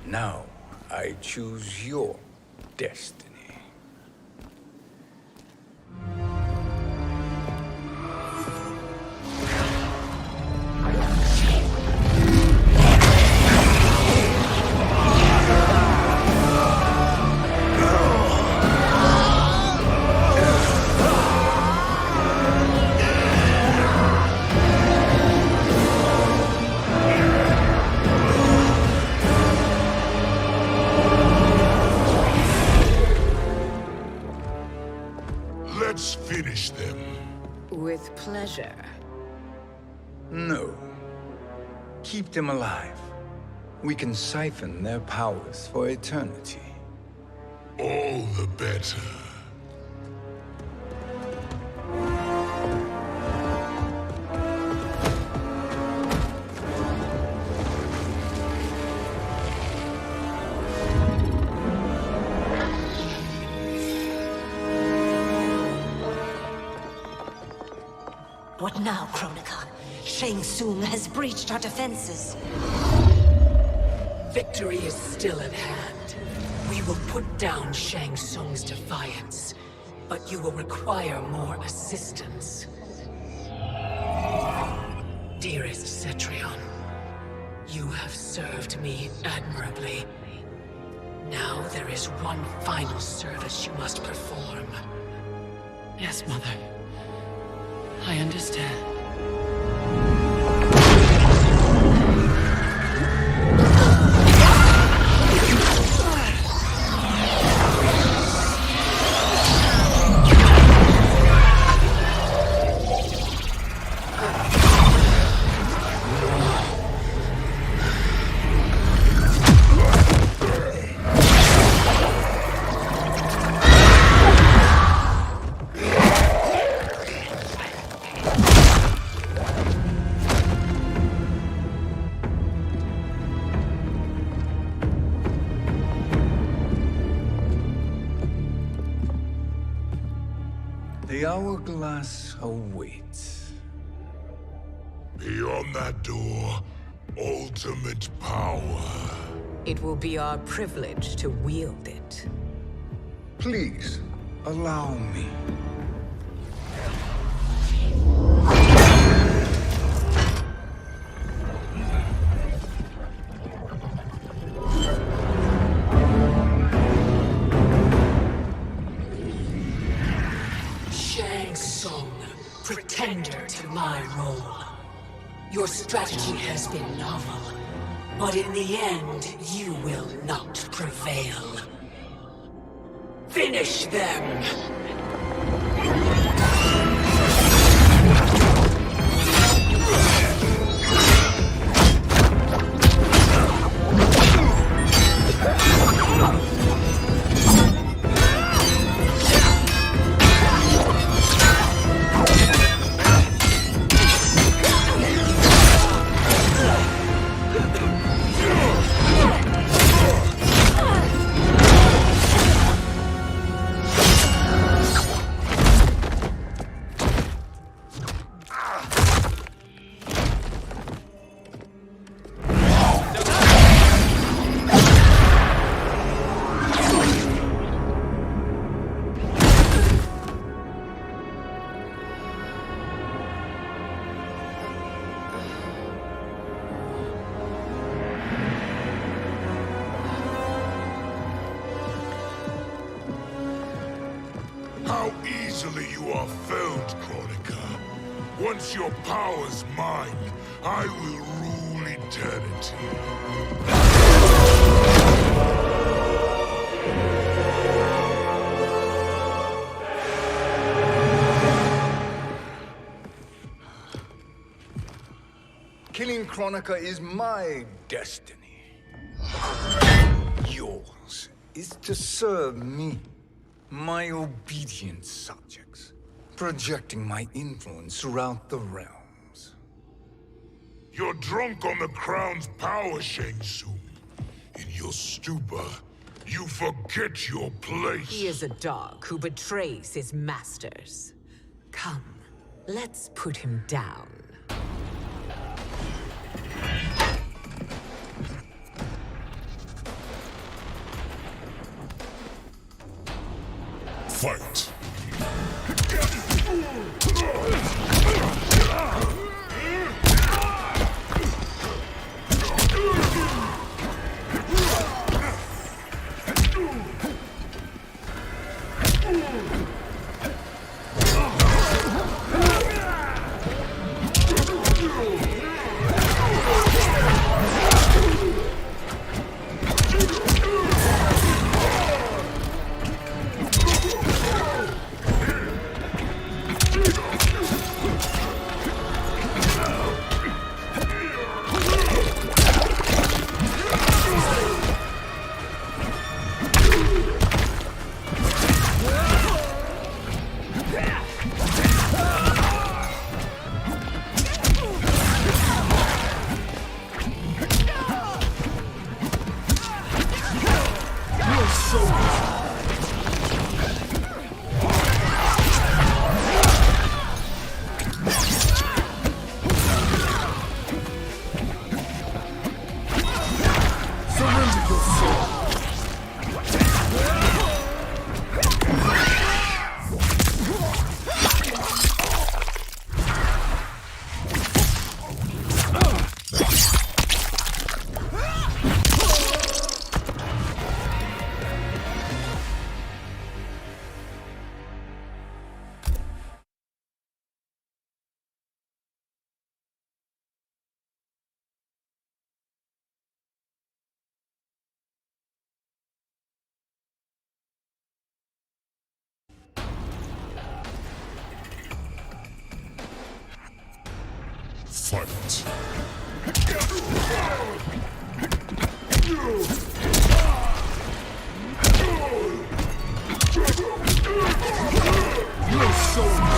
Now, I choose your destiny. Let's finish them. With pleasure. No. Keep them alive. We can siphon their powers for eternity. All the better. What now, Kronika? Shang Tsung has breached our defenses. Victory is still at hand. We will put down Shang Tsung's defiance, but you will require more assistance. Dearest Cetrion, you have served me admirably. Now there is one final service you must perform. Yes, Mother. I understand. The hourglass awaits. Beyond that door, ultimate power. It will be our privilege to wield it. Please, allow me. Shang Tsung, pretender to my role. Your strategy has been novel, but in the end, you will not prevail. Finish them! How easily you are felled, Kronika. Once your power's mine, I will rule eternity. Killing Kronika is my destiny. Yours is to serve me, my obedient subjects, projecting my influence throughout the realms. You're drunk on the crown's power, Shang Tsung. In your stupor, you forget your place. He is a dog who betrays his masters. Come, let's put him down. Fight! Fight! Your soul!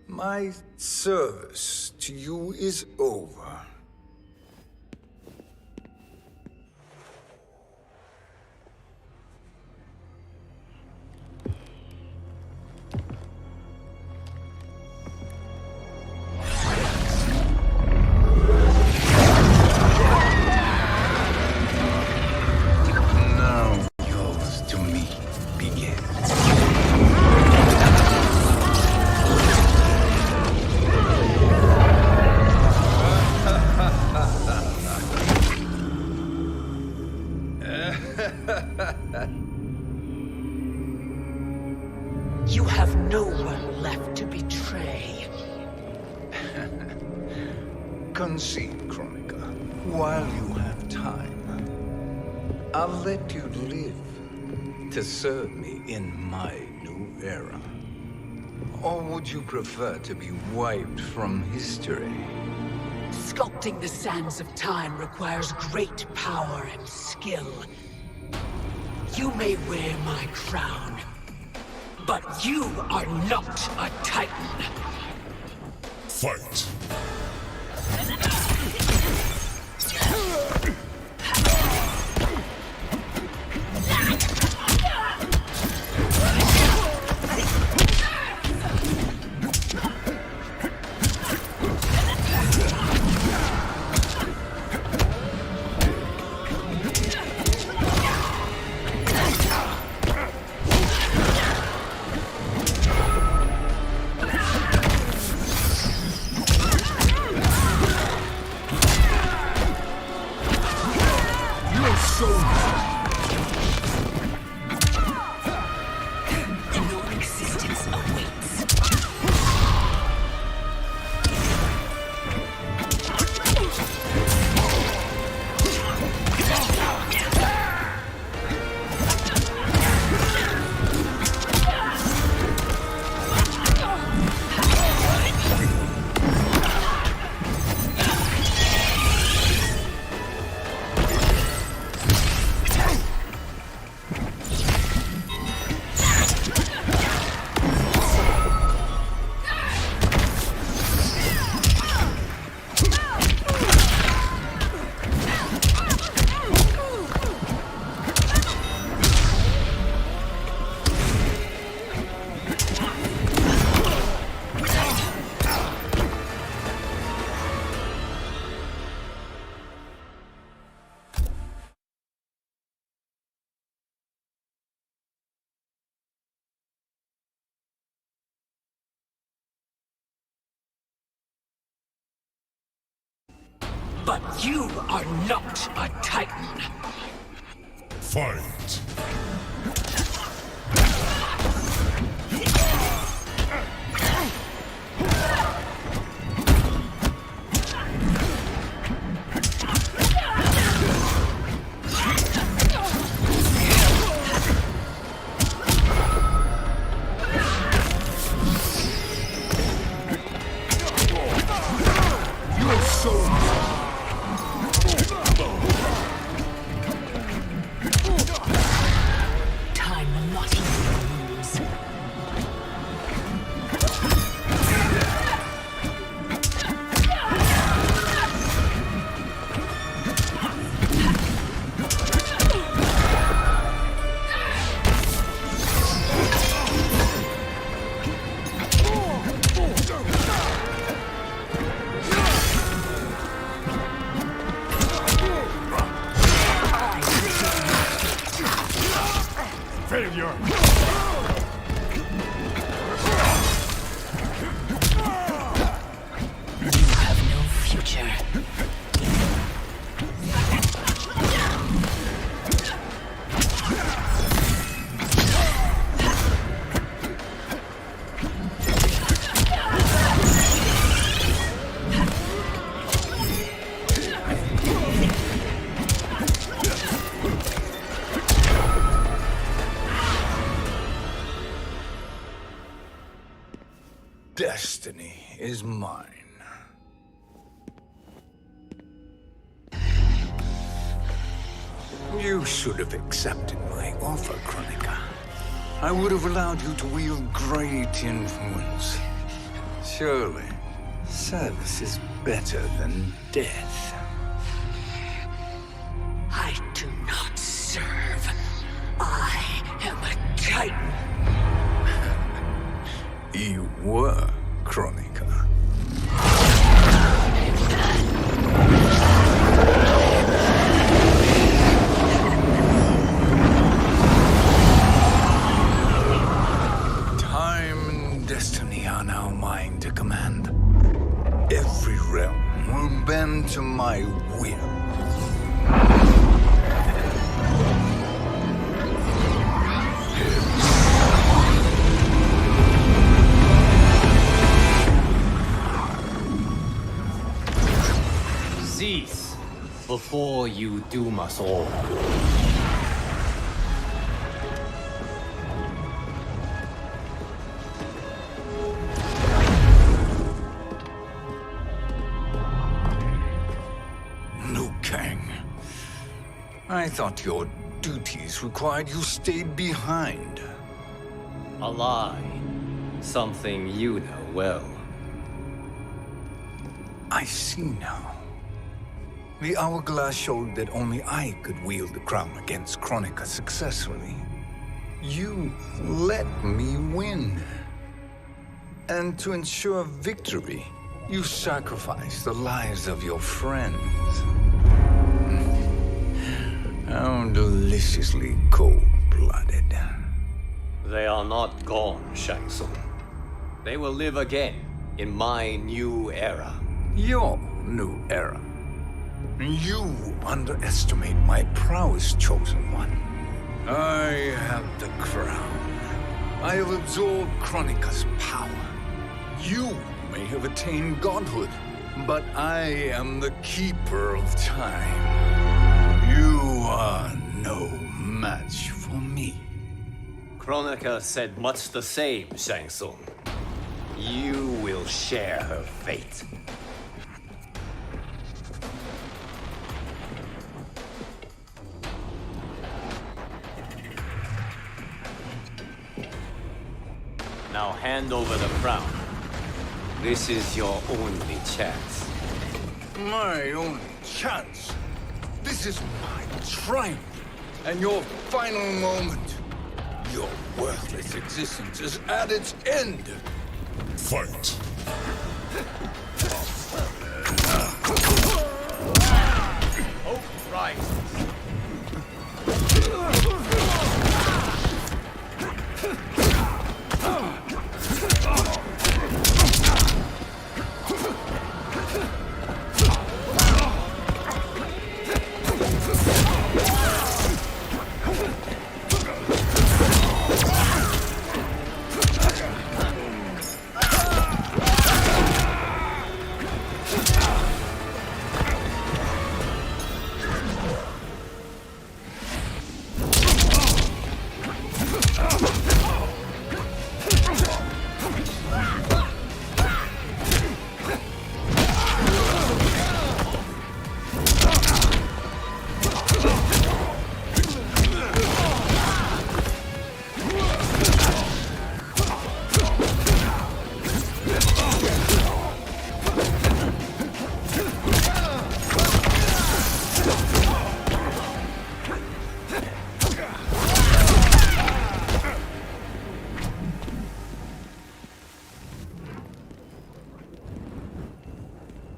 My service to you is over. Now yours to me begins. You have no one left to betray. Concede, Chronica, while you have time. I'll let you live to serve me in my new era. Or would you prefer to be wiped from history? Sculpting the sands of time requires great power and skill. You may wear my crown, but you are not a Titan. Fight! But you are not a Titan. Fight! Failure! You have no future. Destiny is mine. You should have accepted my offer, Chronica. I would have allowed you to wield great influence. Surely, service is better than death. I do not serve. I am a Titan. You were, Chronica. Time and destiny are now mine to command. Every realm will bend to my will. before you doom us all. Liu Kang. I thought your duties required you stayed behind. A lie. Something you know well. I see now. The hourglass showed that only I could wield the crown against Kronika successfully. You let me win. And to ensure victory, you sacrificed the lives of your friends. How deliciously cold-blooded. They are not gone, Shang Tsung. They will live again in my new era. Your new era. You underestimate my prowess, Chosen One. I have the crown. I have absorbed Kronika's power. You may have attained godhood, but I am the keeper of time. You are no match for me. Kronika said much the same, Shang Tsung. You will share her fate. Now hand over the crown. This is your only chance. My only chance? This is my triumph, and your final moment. Your worthless existence is at its end. Fight. Hope rises.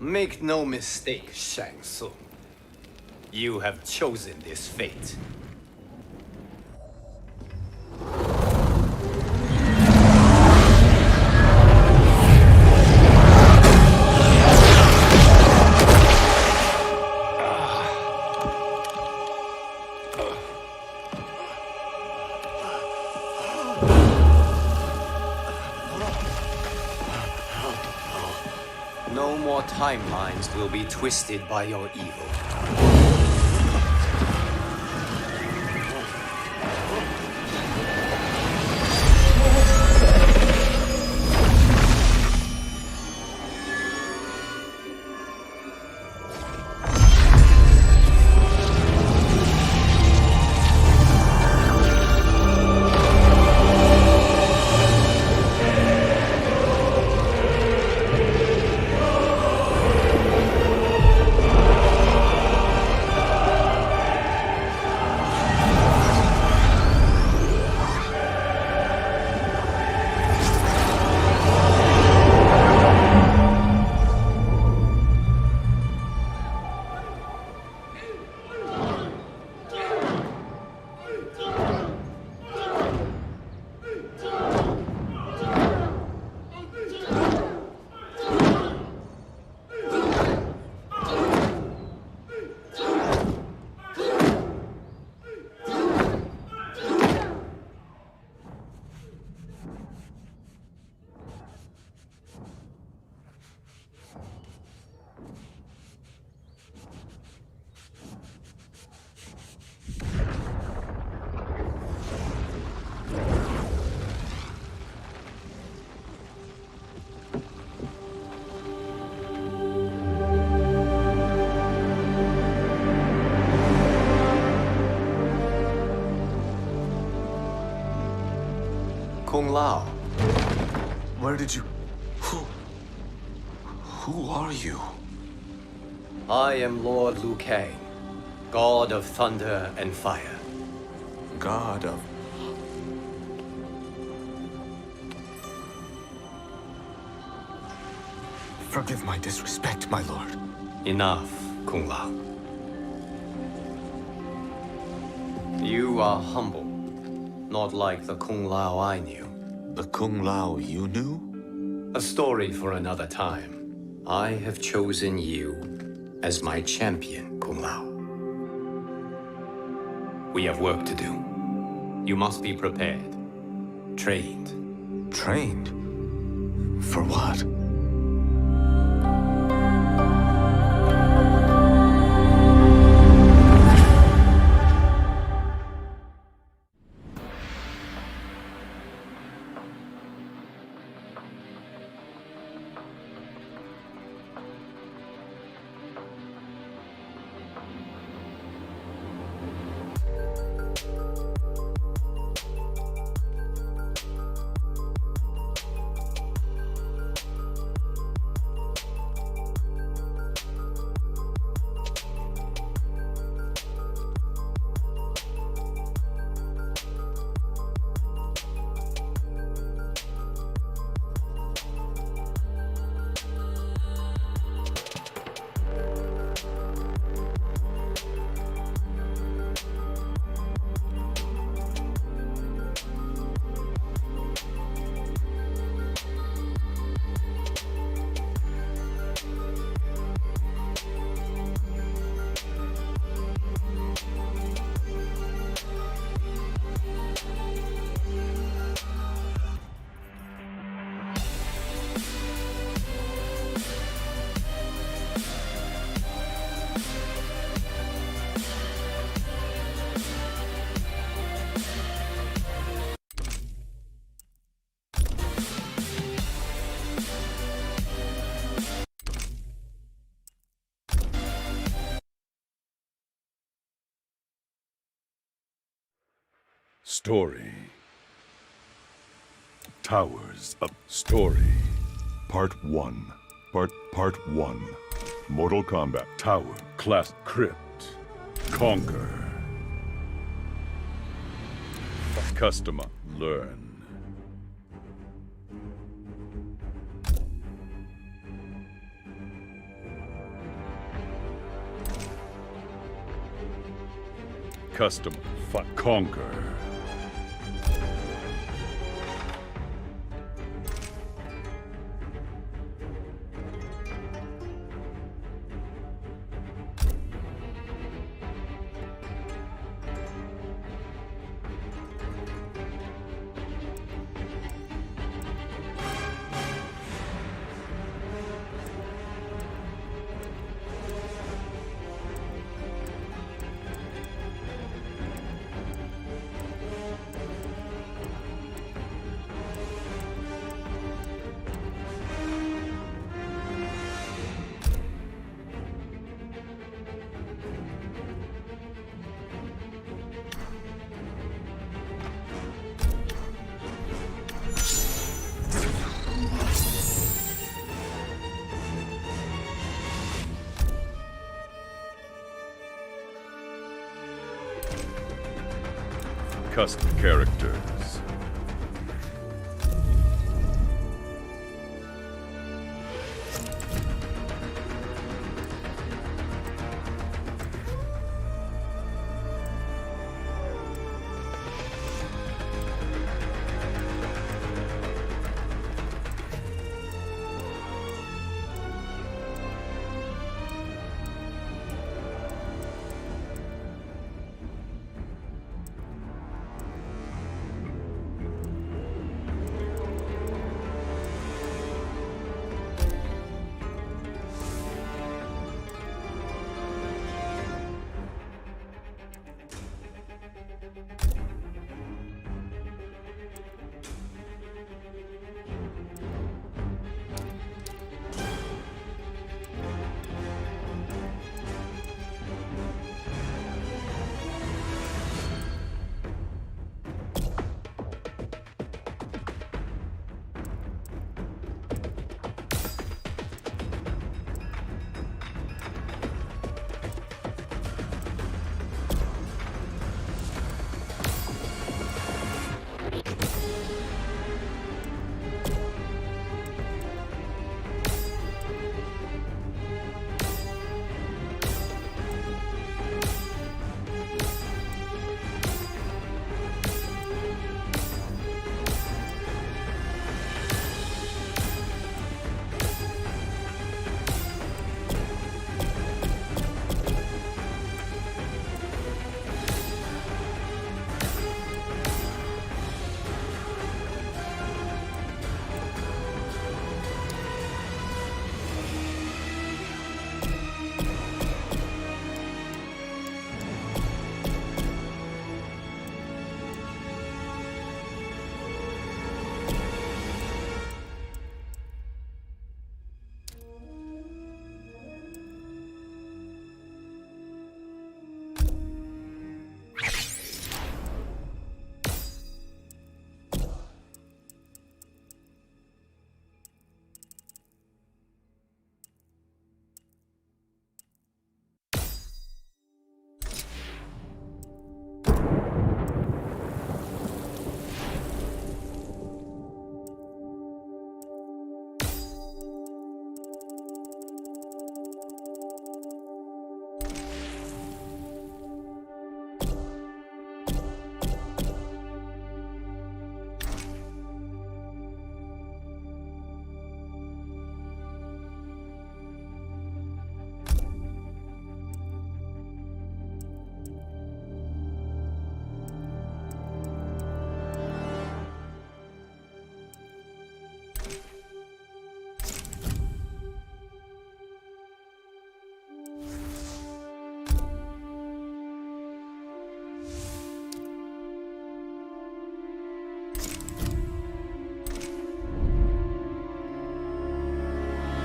Make no mistake, Shang Tsung. You have chosen this fate. No more timelines will be twisted by your evil. Kung Lao. Where did you... Who are you? I am Lord Liu Kang, God of Thunder and Fire. God of... Forgive my disrespect, my lord. Enough, Kung Lao. You are humble, not like the Kung Lao I knew. The Kung Lao you knew? A story for another time. I have chosen you as my champion, Kung Lao. We have work to do. You must be prepared. Trained. Trained? For what? Story. Towers of Story. Part 1. Part 1. Mortal Kombat. Tower. Class. Crypt. Conquer. Customer. Learn. Customer. Conquer. Custom characters.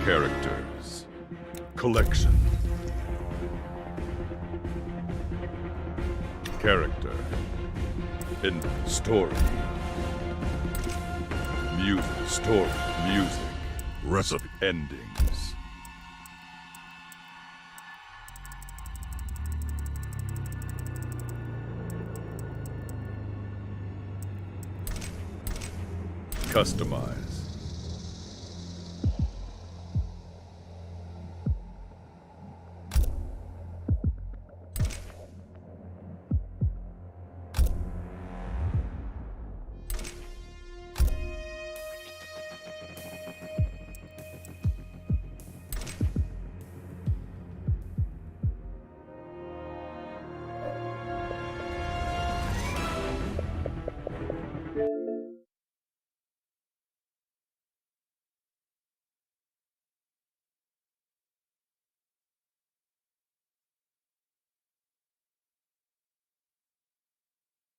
Characters. Collection. Character. In story. Music. Story. Music. Recipe. Endings. Customize.